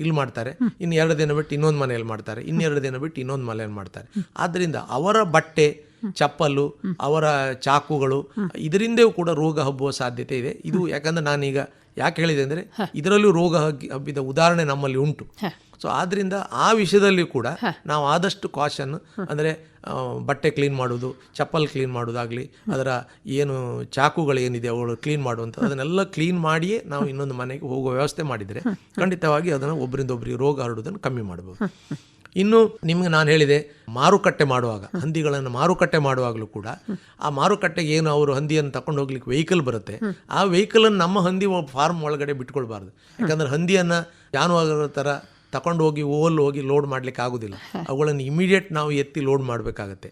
ಇಲ್ಲಿ ಮಾಡ್ತಾರೆ, ಇನ್ನು 2 ದಿನ ಬಿಟ್ಟು ಇನ್ನೊಂದು ಮನೆಯಲ್ಲಿ ಮಾಡ್ತಾರೆ, ಇನ್ನು 2 ದಿನ ಬಿಟ್ಟು ಇನ್ನೊಂದು ಮನೆಯಲ್ಲಿ ಮಾಡ್ತಾರೆ. ಆದ್ದರಿಂದ ಅವರ ಬಟ್ಟೆ, ಚಪ್ಪಲು, ಅವರ ಚಾಕುಗಳು ಇದರಿಂದೂ ಕೂಡ ರೋಗ ಹಬ್ಬುವ ಸಾಧ್ಯತೆ ಇದೆ. ಇದು ಯಾಕಂದರೆ ನಾನೀಗ ಯಾಕೆ ಹೇಳಿದೆ ಅಂದರೆ ಇದರಲ್ಲೂ ರೋಗ ಹಬ್ಬಿದ ಉದಾಹರಣೆ ನಮ್ಮಲ್ಲಿ ಉಂಟು. ಸೊ ಆದ್ದರಿಂದ ಆ ವಿಷಯದಲ್ಲಿ ಕೂಡ ನಾವು ಆದಷ್ಟು ಕಾಷನ್, ಅಂದರೆ ಬಟ್ಟೆ ಕ್ಲೀನ್ ಮಾಡೋದು, ಚಪ್ಪಲ್ ಕ್ಲೀನ್ ಮಾಡೋದಾಗಲಿ, ಅದರ ಏನು ಚಾಕುಗಳು ಏನಿದೆ ಅವುಗಳು ಕ್ಲೀನ್ ಮಾಡುವಂಥ ಅದನ್ನೆಲ್ಲ ಕ್ಲೀನ್ ಮಾಡಿಯೇ ನಾವು ಇನ್ನೊಂದು ಮನೆಗೆ ಹೋಗುವ ವ್ಯವಸ್ಥೆ ಮಾಡಿದರೆ ಖಂಡಿತವಾಗಿ ಅದನ್ನು ಒಬ್ಬರಿಂದ ಒಬ್ಬರಿಗೆ ರೋಗ ಹರಡುವುದನ್ನು ಕಮ್ಮಿ ಮಾಡ್ಬೋದು. ಇನ್ನು ನಿಮಗೆ ನಾನು ಹೇಳಿದೆ, ಮಾರುಕಟ್ಟೆ ಮಾಡುವಾಗ ಹಂದಿಗಳನ್ನು ಮಾರುಕಟ್ಟೆ ಮಾಡುವಾಗಲೂ ಕೂಡ ಆ ಮಾರುಕಟ್ಟೆಗೆ ಏನು ಅವರು ಹಂದಿಯನ್ನು ತಗೊಂಡು ಹೋಗ್ಲಿಕ್ಕೆ ವೆಹಿಕಲ್ ಬರುತ್ತೆ, ಆ ವೆಹಿಕಲನ್ನು ನಮ್ಮ ಹಂದಿ ಫಾರ್ಮ್ ಒಳಗಡೆ ಬಿಟ್ಕೊಳ್ಬಾರ್ದು. ಯಾಕಂದರೆ ಹಂದಿಯನ್ನು ಜಾನುವಾರುಗಳ ಥರ ತಗೊಂಡು ಹೋಗಿ ಲೋಡ್ ಮಾಡಲಿಕ್ಕೆ ಆಗೋದಿಲ್ಲ. ಅವುಗಳನ್ನು ಇಮಿಡಿಯೇಟ್ ನಾವು ಎತ್ತಿ ಲೋಡ್ ಮಾಡಬೇಕಾಗತ್ತೆ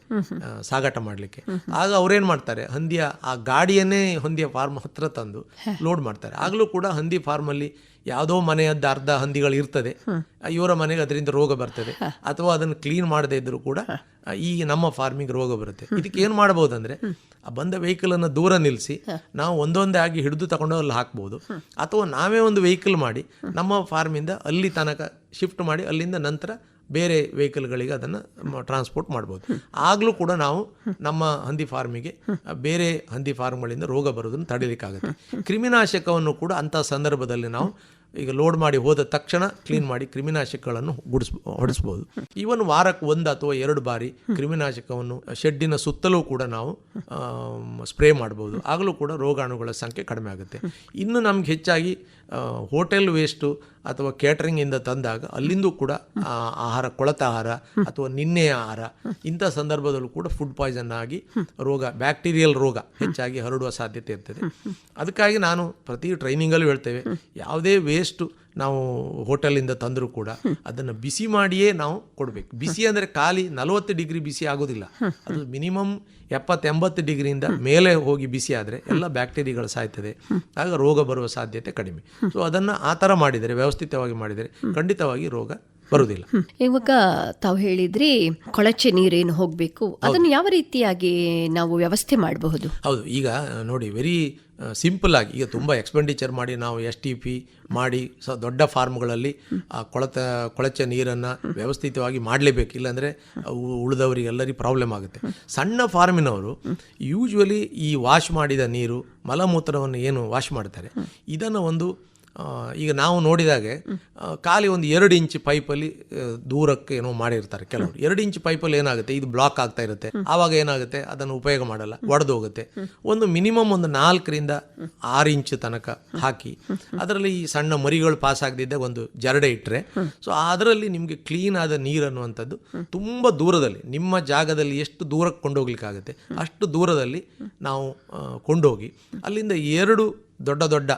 ಸಾಗಾಟ ಮಾಡಲಿಕ್ಕೆ. ಆಗ ಅವ್ರೇನು ಮಾಡ್ತಾರೆ, ಹಂದಿಯ ಆ ಗಾಡಿಯನ್ನೇ ಹಂದಿಯ ಫಾರ್ಮ್ ಹತ್ರ ತಂದು ಲೋಡ್ ಮಾಡ್ತಾರೆ. ಆಗಲೂ ಕೂಡ ಹಂದಿ ಫಾರ್ಮಲ್ಲಿ ಯಾವುದೋ ಮನೆಯದ್ದು ಅರ್ಧ ಹಂದಿಗಳು ಇರ್ತದೆ, ಇವರ ಮನೆಗೆ ಅದರಿಂದ ರೋಗ ಬರ್ತದೆ, ಅಥವಾ ಅದನ್ನು ಕ್ಲೀನ್ ಮಾಡದೇ ಇದ್ದರೂ ಕೂಡ ಈ ನಮ್ಮ ಫಾರ್ಮಿಗೆ ರೋಗ ಬರುತ್ತೆ. ಇದಕ್ಕೆ ಏನು ಮಾಡ್ಬೋದಂದರೆ ಆ ಬಂದ ವೆಹಿಕಲನ್ನು ದೂರ ನಿಲ್ಲಿಸಿ ನಾವು ಒಂದೊಂದೇ ಆಗಿ ಹಿಡಿದು ತಗೊಂಡು ಅಲ್ಲಿ ಹಾಕ್ಬೋದು, ಅಥವಾ ನಾವೇ ಒಂದು ವೆಹಿಕಲ್ ಮಾಡಿ ನಮ್ಮ ಫಾರ್ಮಿಂದ ಅಲ್ಲಿ ತನಕ ಶಿಫ್ಟ್ ಮಾಡಿ ಅಲ್ಲಿಂದ ನಂತರ ಬೇರೆ ವೆಹಿಕಲ್ಗಳಿಗೆ ಅದನ್ನು ಟ್ರಾನ್ಸ್ಪೋರ್ಟ್ ಮಾಡ್ಬೋದು. ಆಗಲೂ ಕೂಡ ನಾವು ನಮ್ಮ ಹಂದಿ ಫಾರ್ಮಿಗೆ ಬೇರೆ ಹಂದಿ ಫಾರ್ಮ್ಗಳಿಂದ ರೋಗ ಬರೋದನ್ನು ತಡೀಲಿಕ್ಕಾಗುತ್ತೆ. ಕ್ರಿಮಿನಾಶಕವನ್ನು ಕೂಡ ಅಂಥ ಸಂದರ್ಭದಲ್ಲಿ ನಾವು ಈಗ ಲೋಡ್ ಮಾಡಿ ಹೋದ ತಕ್ಷಣ ಕ್ಲೀನ್ ಮಾಡಿ ಕ್ರಿಮಿನಾಶಕಗಳನ್ನು ಹೊಡಿಸ್ಬೋದು. ಈವನ್ ವಾರಕ್ಕೆ 1 ಅಥವಾ 2 ಬಾರಿ ಕ್ರಿಮಿನಾಶಕವನ್ನು ಶೆಡ್ಡಿನ ಸುತ್ತಲೂ ಕೂಡ ನಾವು ಸ್ಪ್ರೇ ಮಾಡ್ಬೋದು. ಆಗಲೂ ಕೂಡ ರೋಗಾಣುಗಳ ಸಂಖ್ಯೆ ಕಡಿಮೆ ಆಗುತ್ತೆ. ಇನ್ನು ನಮ್ಗೆ ಹೆಚ್ಚಾಗಿ ಹೋಟೆಲ್ ವೇಸ್ಟು ಅಥವಾ ಕೇಟರಿಂಗಿಂದ ತಂದಾಗ ಅಲ್ಲಿಂದೂ ಕೂಡ ಆಹಾರ, ಕೊಳೆತ ಆಹಾರ ಅಥವಾ ನಿನ್ನೆಯ ಆಹಾರ, ಇಂಥ ಸಂದರ್ಭದಲ್ಲೂ ಕೂಡ ಫುಡ್ ಪಾಯ್ಸನ್ ಆಗಿ ರೋಗ, ಬ್ಯಾಕ್ಟೀರಿಯಲ್ ರೋಗ ಹೆಚ್ಚಾಗಿ ಹರಡುವ ಸಾಧ್ಯತೆ ಇರ್ತದೆ. ಅದಕ್ಕಾಗಿ ನಾನು ಪ್ರತಿ ಟ್ರೈನಿಂಗಲ್ಲೂ ಹೇಳ್ತೇವೆ, ಯಾವುದೇ ವೇಸ್ಟು ನಾವು ಹೋಟೆಲಿಂದ ತಂದರೂ ಕೂಡ ಅದನ್ನು ಬಿಸಿ ಮಾಡಿಯೇ ನಾವು ಕೊಡಬೇಕು. ಬಿಸಿ ಅಂದರೆ ಖಾಲಿ 40 ಡಿಗ್ರಿ ಬಿಸಿ ಆಗೋದಿಲ್ಲ, ಅದು ಮಿನಿಮಮ್ 70-80 ಡಿಗ್ರಿಯಿಂದ ಮೇಲೆ ಹೋಗಿ ಬಿಸಿ ಆದರೆ ಎಲ್ಲ ಬ್ಯಾಕ್ಟೀರಿಯಾಗಳು ಸಾಯ್ತದೆ, ಆಗ ರೋಗ ಬರುವ ಸಾಧ್ಯತೆ ಕಡಿಮೆ. ಸೊ ಅದನ್ನು ಆ ಥರ ಮಾಡಿದರೆ, ವ್ಯವಸ್ಥಿತವಾಗಿ ಮಾಡಿದರೆ ಖಂಡಿತವಾಗಿ ರೋಗ ಬರುವುದಿಲ್ಲ. ಇವಾಗ ತಾವು ಹೇಳಿದ್ರಿ ಕೊಳಚೆ ನೀರೇನು ಹೋಗಬೇಕು, ಅದನ್ನು ಯಾವ ರೀತಿಯಾಗಿ ನಾವು ವ್ಯವಸ್ಥೆ ಮಾಡಬಹುದು? ಹೌದು, ಈಗ ನೋಡಿ, ವೆರಿ ಸಿಂಪಲ್ ಆಗಿ ಈಗ ತುಂಬ ಎಕ್ಸ್ಪೆಂಡಿಚರ್ ಮಾಡಿ ನಾವು STP ಮಾಡಿ ದೊಡ್ಡ ಫಾರ್ಮ್ಗಳಲ್ಲಿ ಆ ಕೊಳಚೆ ನೀರನ್ನು ವ್ಯವಸ್ಥಿತವಾಗಿ ಮಾಡಲೇಬೇಕು, ಇಲ್ಲಾಂದರೆ ಉಳಿದವರಿಗೆ ಎಲ್ಲರಿಗೂ ಪ್ರಾಬ್ಲಮ್ ಆಗುತ್ತೆ. ಸಣ್ಣ ಫಾರ್ಮಿನವರು ಯೂಶ್ವಲಿ ಈ ವಾಶ್ ಮಾಡಿದ ನೀರು, ಮಲಮೂತ್ರವನ್ನು ಏನು ವಾಶ್ ಮಾಡ್ತಾರೆ, ಇದನ್ನು ಒಂದು ಈಗ ನಾವು ನೋಡಿದಾಗೆ ಖಾಲಿ ಒಂದು 2 ಇಂಚ್ ಪೈಪಲ್ಲಿ ದೂರಕ್ಕೆ ಏನೋ ಮಾಡಿರ್ತಾರೆ ಕೆಲವರು. 2 ಇಂಚ್ ಪೈಪಲ್ಲಿ ಏನಾಗುತ್ತೆ, ಇದು ಬ್ಲಾಕ್ ಆಗ್ತಾ ಇರುತ್ತೆ, ಆವಾಗ ಏನಾಗುತ್ತೆ, ಅದನ್ನು ಉಪಯೋಗ ಮಾಡಲ್ಲ, ಒಡೆದು ಹೋಗುತ್ತೆ. ಒಂದು ಮಿನಿಮಮ್ ಒಂದು 4-6 ಇಂಚ್ ತನಕ ಹಾಕಿ ಅದರಲ್ಲಿ ಈ ಸಣ್ಣ ಮರಿಗಳು ಪಾಸ್ ಆಗದಿದ್ದಾಗ ಒಂದು ಜರಡೆ ಇಟ್ಟರೆ, ಸೊ ಅದರಲ್ಲಿ ನಿಮಗೆ ಕ್ಲೀನ್ ಆದ ನೀರು ಅನ್ನುವಂಥದ್ದು ತುಂಬ ದೂರದಲ್ಲಿ, ನಿಮ್ಮ ಜಾಗದಲ್ಲಿ ಎಷ್ಟು ದೂರಕ್ಕೆ ಕೊಂಡೋಗ್ಲಿಕ್ಕಾಗುತ್ತೆ ಅಷ್ಟು ದೂರದಲ್ಲಿ ನಾವು ಕೊಂಡೋಗಿ ಅಲ್ಲಿಂದ 2 ದೊಡ್ಡ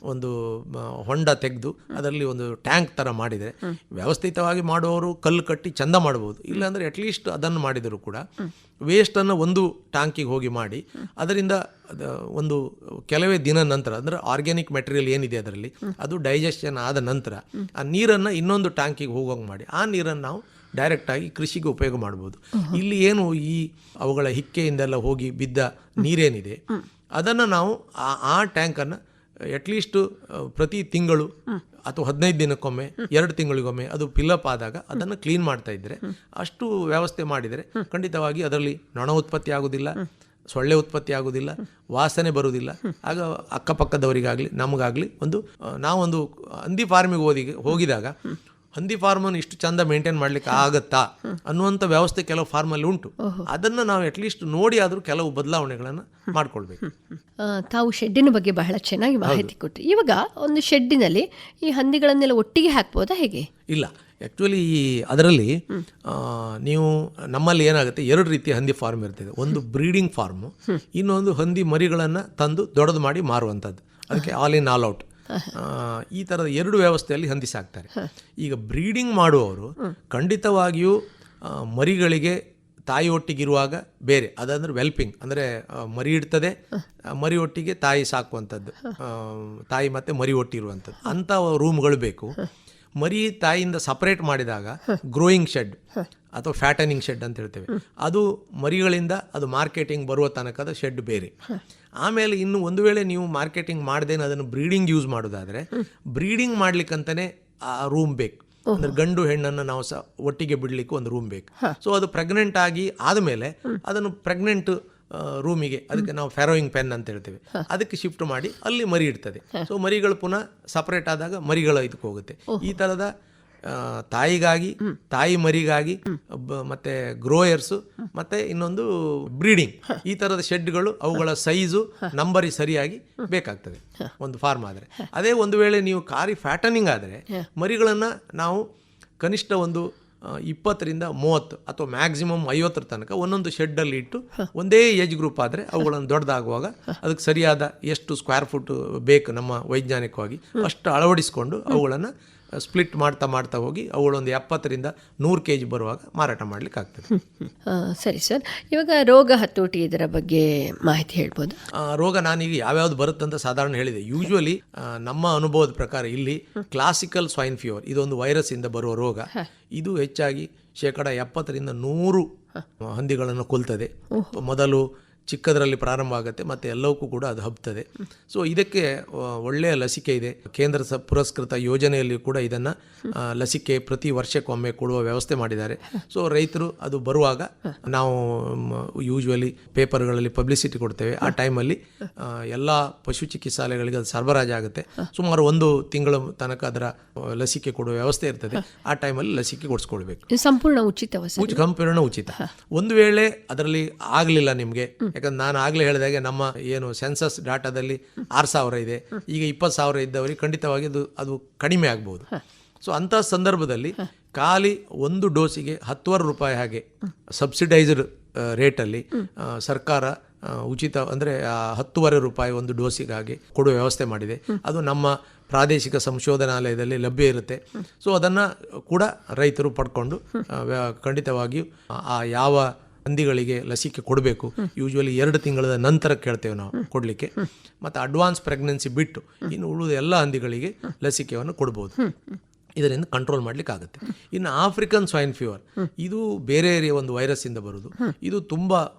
ಒಂದು ಹೊಂಡ ತೆಗೆದು ಅದರಲ್ಲಿ ಒಂದು ಟ್ಯಾಂಕ್ ಥರ ಮಾಡಿದರೆ, ವ್ಯವಸ್ಥಿತವಾಗಿ ಮಾಡುವವರು ಕಲ್ಲು ಕಟ್ಟಿ ಚಂದ ಮಾಡ್ಬೋದು. ಇಲ್ಲಾಂದರೆ ಅಟ್ಲೀಸ್ಟ್ ಅದನ್ನು ಮಾಡಿದರೂ ಕೂಡ ವೇಸ್ಟನ್ನು ಒಂದು ಟ್ಯಾಂಕಿಗೆ ಹೋಗಿ ಮಾಡಿ ಅದರಿಂದ ಒಂದು ಕೆಲವೇ ದಿನ ನಂತರ, ಅಂದರೆ ಆರ್ಗ್ಯಾನಿಕ್ ಮೆಟೀರಿಯಲ್ ಏನಿದೆ ಅದರಲ್ಲಿ ಅದು ಡೈಜೆಷನ್ ಆದ ನಂತರ ಆ ನೀರನ್ನು ಇನ್ನೊಂದು ಟ್ಯಾಂಕಿಗೆ ಹೋಗೋಂಗೆ ಮಾಡಿ ಆ ನೀರನ್ನು ನಾವು ಡೈರೆಕ್ಟಾಗಿ ಕೃಷಿಗೆ ಉಪಯೋಗ ಮಾಡ್ಬೋದು. ಇಲ್ಲಿ ಏನು ಈ ಅವುಗಳ ಹಿಕ್ಕೆಯಿಂದೆಲ್ಲ ಹೋಗಿ ಬಿದ್ದ ನೀರೇನಿದೆ ಅದನ್ನು ನಾವು ಆ ಟ್ಯಾಂಕನ್ನು ಅಟ್ಲೀಸ್ಟ್ ಪ್ರತಿ ತಿಂಗಳು ಅಥವಾ 15 ದಿನಕ್ಕೊಮ್ಮೆ, 2 ತಿಂಗಳಿಗೊಮ್ಮೆ ಅದು ಫಿಲ್ಲಪ್ ಆದಾಗ ಅದನ್ನು ಕ್ಲೀನ್ ಮಾಡ್ತಾ ಇದ್ದರೆ, ಅಷ್ಟು ವ್ಯವಸ್ಥೆ ಮಾಡಿದರೆ ಖಂಡಿತವಾಗಿ ಅದರಲ್ಲಿ ನೊಣ ಉತ್ಪತ್ತಿ ಆಗೋದಿಲ್ಲ, ಸೊಳ್ಳೆ ಉತ್ಪತ್ತಿ ಆಗೋದಿಲ್ಲ, ವಾಸನೆ ಬರುವುದಿಲ್ಲ. ಆಗ ಅಕ್ಕಪಕ್ಕದವರಿಗಾಗಲಿ ನಮಗಾಗಲಿ ನಾವೊಂದು ಹಂದಿ ಫಾರ್ಮಿಗೆ ಹೋಗಿದಾಗ ಹಂದಿ ಫಾರ್ಮನ್ನು ಇಷ್ಟು ಚಂದ ಮೇಂಟೈನ್ ಮಾಡಲಿಕ್ಕೆ ಆಗತ್ತಾ ಅನ್ನುವಂಥ ವ್ಯವಸ್ಥೆ ಕೆಲವು ಫಾರ್ಮಲ್ಲಿ ಉಂಟು. ಅದನ್ನು ನಾವು ಅಟ್ಲೀಸ್ಟ್ ನೋಡಿ ಆದರೂ ಕೆಲವು ಬದಲಾವಣೆಗಳನ್ನು ಮಾಡ್ಕೊಳ್ಬೇಕು. ತಾವು ಶೆಡ್ಡಿನ ಬಗ್ಗೆ ಬಹಳ ಚೆನ್ನಾಗಿ ಮಾಹಿತಿ ಕೊಟ್ಟರು. ಇವಾಗ ಒಂದು ಶೆಡ್ಡಿನಲ್ಲಿ ಈ ಹಂದಿಗಳನ್ನೆಲ್ಲ ಒಟ್ಟಿಗೆ ಹಾಕ್ಬೋದಾ, ಹೇಗೆ? ಇಲ್ಲ, ಆ್ಯಕ್ಚುಲಿ ಅದರಲ್ಲಿ ನೀವು ನಮ್ಮಲ್ಲಿ ಏನಾಗುತ್ತೆ, 2 ರೀತಿಯ ಹಂದಿ ಫಾರ್ಮ್ ಇರ್ತದೆ. ಒಂದು ಬ್ರೀಡಿಂಗ್ ಫಾರ್ಮು, ಇನ್ನೊಂದು ಹಂದಿ ಮರಿಗಳನ್ನು ತಂದು ದೊಡ್ಡದು ಮಾಡಿ ಮಾರುವಂಥದ್ದು, ಅದಕ್ಕೆ ಆಲ್ ಇನ್ ಆಲ್ ಔಟ್. ಈ ಥರದ 2 ವ್ಯವಸ್ಥೆಯಲ್ಲಿ ಹಂದಿ ಸಾಕ್ತಾರೆ. ಈಗ ಬ್ರೀಡಿಂಗ್ ಮಾಡುವವರು ಖಂಡಿತವಾಗಿಯೂ ಮರಿಗಳಿಗೆ ತಾಯಿ ಒಟ್ಟಿಗಿರುವಾಗ ಬೇರೆ, ಅದಂದ್ರೆ ವೆಲ್ಪಿಂಗ್, ಅಂದರೆ ಮರಿ ಇಡ್ತದೆ, ಮರಿ ಒಟ್ಟಿಗೆ ತಾಯಿ ಸಾಕುವಂಥದ್ದು, ತಾಯಿ ಮತ್ತು ಮರಿ ಒಟ್ಟಿರುವಂಥದ್ದು, ಅಂಥ ರೂಮ್ಗಳು ಬೇಕು. ಮರಿ ತಾಯಿಯಿಂದ ಸಪರೇಟ್ ಮಾಡಿದಾಗ ಗ್ರೋಯಿಂಗ್ ಶೆಡ್ ಅಥವಾ ಫ್ಯಾಟನಿಂಗ್ ಶೆಡ್ ಅಂತ ಹೇಳ್ತೇವೆ, ಅದು ಮರಿಗಳಿಂದ ಅದು ಮಾರ್ಕೆಟಿಂಗ್ ಬರುವ ತನಕದ ಶೆಡ್ ಬೇರೆ. ಆಮೇಲೆ ಇನ್ನು ಒಂದು ವೇಳೆ ನೀವು ಮಾರ್ಕೆಟಿಂಗ್ ಮಾಡ್ದೇನೆ ಅದನ್ನು ಬ್ರೀಡಿಂಗ್ ಯೂಸ್ ಮಾಡೋದಾದರೆ, ಬ್ರೀಡಿಂಗ್ ಮಾಡ್ಲಿಕ್ಕಂತಲೇ ಆ ರೂಮ್ ಬೇಕು. ಅಂದರೆ ಗಂಡು ಹೆಣ್ಣನ್ನು ನಾವು ಒಟ್ಟಿಗೆ ಬಿಡಲಿಕ್ಕೆ ಒಂದು ರೂಮ್ ಬೇಕು. ಸೊ ಅದು ಪ್ರೆಗ್ನೆಂಟ್ ಆಗಿ ಆದಮೇಲೆ ಅದನ್ನು ಪ್ರೆಗ್ನೆಂಟ್ ರೂಮಿಗೆ, ಅದಕ್ಕೆ ನಾವು ಫೆರೋಯಿಂಗ್ ಪೆನ್ ಅಂತ ಹೇಳ್ತೇವೆ, ಅದಕ್ಕೆ ಶಿಫ್ಟ್ ಮಾಡಿ ಅಲ್ಲಿ ಮರಿ ಇಡ್ತದೆ. ಸೊ ಮರಿಗಳು ಪುನಃ ಸಪರೇಟ್ ಆದಾಗ ಮರಿಗಳು ಇದಕ್ಕೆ ಹೋಗುತ್ತೆ. ಈ ಥರದ ತಾಯಿಗಾಗಿ, ತಾಯಿ ಮರಿಗಾಗಿ, ಮತ್ತೆ ಗ್ರೋಯರ್ಸು, ಮತ್ತೆ ಇನ್ನೊಂದು ಬ್ರೀಡಿಂಗ್, ಈ ಥರದ ಶೆಡ್ಗಳು ಅವುಗಳ ಸೈಜು ನಂಬರಿ ಸರಿಯಾಗಿ ಬೇಕಾಗ್ತದೆ ಒಂದು ಫಾರ್ಮ್ ಆದರೆ. ಅದೇ ಒಂದು ವೇಳೆ ನೀವು ಖಾಲಿ ಫ್ಯಾಟನಿಂಗ್ ಆದರೆ ಮರಿಗಳನ್ನು ನಾವು ಕನಿಷ್ಠ ಒಂದು 20-30 ಅಥವಾ ಮ್ಯಾಕ್ಸಿಮಮ್ 50 ತನಕ ಒಂದೊಂದು ಶೆಡ್ಡಲ್ಲಿ ಇಟ್ಟು ಒಂದೇ ಏಜ್ ಗ್ರೂಪ್ ಆದರೆ ಅವುಗಳನ್ನು ದೊಡ್ಡದಾಗುವಾಗ ಅದಕ್ಕೆ ಸರಿಯಾದ ಎಷ್ಟು ಸ್ಕ್ವೇರ್ ಫುಟ್ ಬೇಕು ನಮ್ಮ ವೈಜ್ಞಾನಿಕವಾಗಿ ಅಷ್ಟು ಅಳವಡಿಸಿಕೊಂಡು ಅವುಗಳನ್ನು ಸ್ಪ್ಲಿಟ್ ಮಾಡ್ತಾ ಹೋಗಿ ಅವುಗಳೊಂದು 70-100 kg ಬರುವಾಗ ಮಾರಾಟ ಮಾಡಲಿಕ್ಕೆ ಆಗ್ತದೆ. ಸರಿ ಸರ್, ಇವಾಗ ರೋಗ ಹತೋಟಿ ಇದರ ಬಗ್ಗೆ ಮಾಹಿತಿ ಹೇಳ್ಬೋದು? ರೋಗ ನಾನೀಗ ಯಾವ್ಯಾವ್ದು ಬರುತ್ತಂತ ಸಾಧಾರಣ ಹೇಳಿದೆ. ಯೂಶ್ವಲಿ ನಮ್ಮ ಅನುಭವದ ಪ್ರಕಾರ ಇಲ್ಲಿ ಕ್ಲಾಸಿಕಲ್ ಸ್ವೈನ್ ಫೀವರ್ ಇದೊಂದು ವೈರಸ್ ಇಂದ ಬರುವ ರೋಗ. ಇದು ಹೆಚ್ಚಾಗಿ 70-100 ಹಂದಿಗಳನ್ನು ಕೊಲ್ತದೆ. ಮೊದಲು ಚಿಕ್ಕದರಲ್ಲಿ ಪ್ರಾರಂಭ ಆಗುತ್ತೆ ಮತ್ತು ಎಲ್ಲವಕ್ಕೂ ಕೂಡ ಅದು ಹಬ್ತದೆ. ಸೊ ಇದಕ್ಕೆ ಒಳ್ಳೆಯ ಲಸಿಕೆ ಇದೆ. ಕೇಂದ್ರ ಪುರಸ್ಕೃತ ಯೋಜನೆಯಲ್ಲಿ ಕೂಡ ಇದನ್ನು ಲಸಿಕೆ ಪ್ರತಿ ವರ್ಷಕ್ಕೊಮ್ಮೆ ಕೊಡುವ ವ್ಯವಸ್ಥೆ ಮಾಡಿದ್ದಾರೆ. ಸೊ ರೈತರು ಅದು ಬರುವಾಗ ನಾವು ಯೂಶ್ವಲಿ ಪೇಪರ್ಗಳಲ್ಲಿ ಪಬ್ಲಿಸಿಟಿ ಕೊಡ್ತೇವೆ. ಆ ಟೈಮಲ್ಲಿ ಎಲ್ಲ ಪಶು ಚಿಕಿತ್ಸಾಲಯಗಳಿಗೆ ಅದು ಸರಬರಾಜು ಆಗುತ್ತೆ. ಸುಮಾರು 1 ತಿಂಗಳ ತನಕ ಅದರ ಲಸಿಕೆ ಕೊಡುವ ವ್ಯವಸ್ಥೆ ಇರ್ತದೆ. ಆ ಟೈಮಲ್ಲಿ ಲಸಿಕೆ ಕೊಡಿಸ್ಕೊಳ್ಬೇಕು. ಸಂಪೂರ್ಣ ಉಚಿತ? ಸಂಪೂರ್ಣ ಉಚಿತ. ಒಂದು ವೇಳೆ ಅದರಲ್ಲಿ ಆಗಲಿಲ್ಲ ನಿಮಗೆ, ಯಾಕಂದ್ರೆ ನಾನು ಆಗಲೇ ಹೇಳಿದಾಗೆ ನಮ್ಮ ಏನು ಸೆನ್ಸಸ್ ಡಾಟಾದಲ್ಲಿ 6,000 ಇದೆ, ಈಗ 20,000 ಇದ್ದವರಿಗೆ ಖಂಡಿತವಾಗಿ ಅದು ಕಡಿಮೆ ಆಗ್ಬೋದು. ಸೊ ಅಂಥ ಸಂದರ್ಭದಲ್ಲಿ ಖಾಲಿ ಒಂದು ಡೋಸಿಗೆ 10,000 ರೂಪಾಯಿ ಹಾಗೆ ಸಬ್ಸಿಡೈಸ್ಡ್ ರೇಟಲ್ಲಿ ಸರ್ಕಾರ ಉಚಿತ ಅಂದರೆ 10,500 ರೂಪಾಯಿ ಒಂದು ಡೋಸಿಗಾಗಿ ಕೊಡುವ ವ್ಯವಸ್ಥೆ ಮಾಡಿದೆ. ಅದು ನಮ್ಮ ಪ್ರಾದೇಶಿಕ ಸಂಶೋಧನಾಲಯದಲ್ಲಿ ಲಭ್ಯ ಇರುತ್ತೆ. ಸೊ ಅದನ್ನು ಕೂಡ ರೈತರು ಪಡ್ಕೊಂಡು ಖಂಡಿತವಾಗಿಯೂ ಆ ಯಾವ ಹಂದಿಗಳಿಗೆ ಲಸಿಕೆ ಕೊಡಬೇಕು, ಯೂಶ್ವಲಿ 2 ತಿಂಗಳ ನಂತರ ಕೇಳ್ತೇವೆ ನಾವು ಕೊಡಲಿಕ್ಕೆ. ಮತ್ತು ಅಡ್ವಾನ್ಸ್ ಪ್ರೆಗ್ನೆನ್ಸಿ ಬಿಟ್ಟು ಇನ್ನು ಉಳಿದ ಎಲ್ಲ ಹಂದಿಗಳಿಗೆ ಲಸಿಕೆಯನ್ನು ಕೊಡ್ಬೋದು. ಇದರಿಂದ ಕಂಟ್ರೋಲ್ ಮಾಡಲಿಕ್ಕೆ ಆಗುತ್ತೆ. ಇನ್ನು ಆಫ್ರಿಕನ್ ಸ್ವೈನ್ ಫೀವರ್ ಇದು ಬೇರೆ ಒಂದು ವೈರಸ್ಸಿಂದ ಬರೋದು. ಇದು ತುಂಬ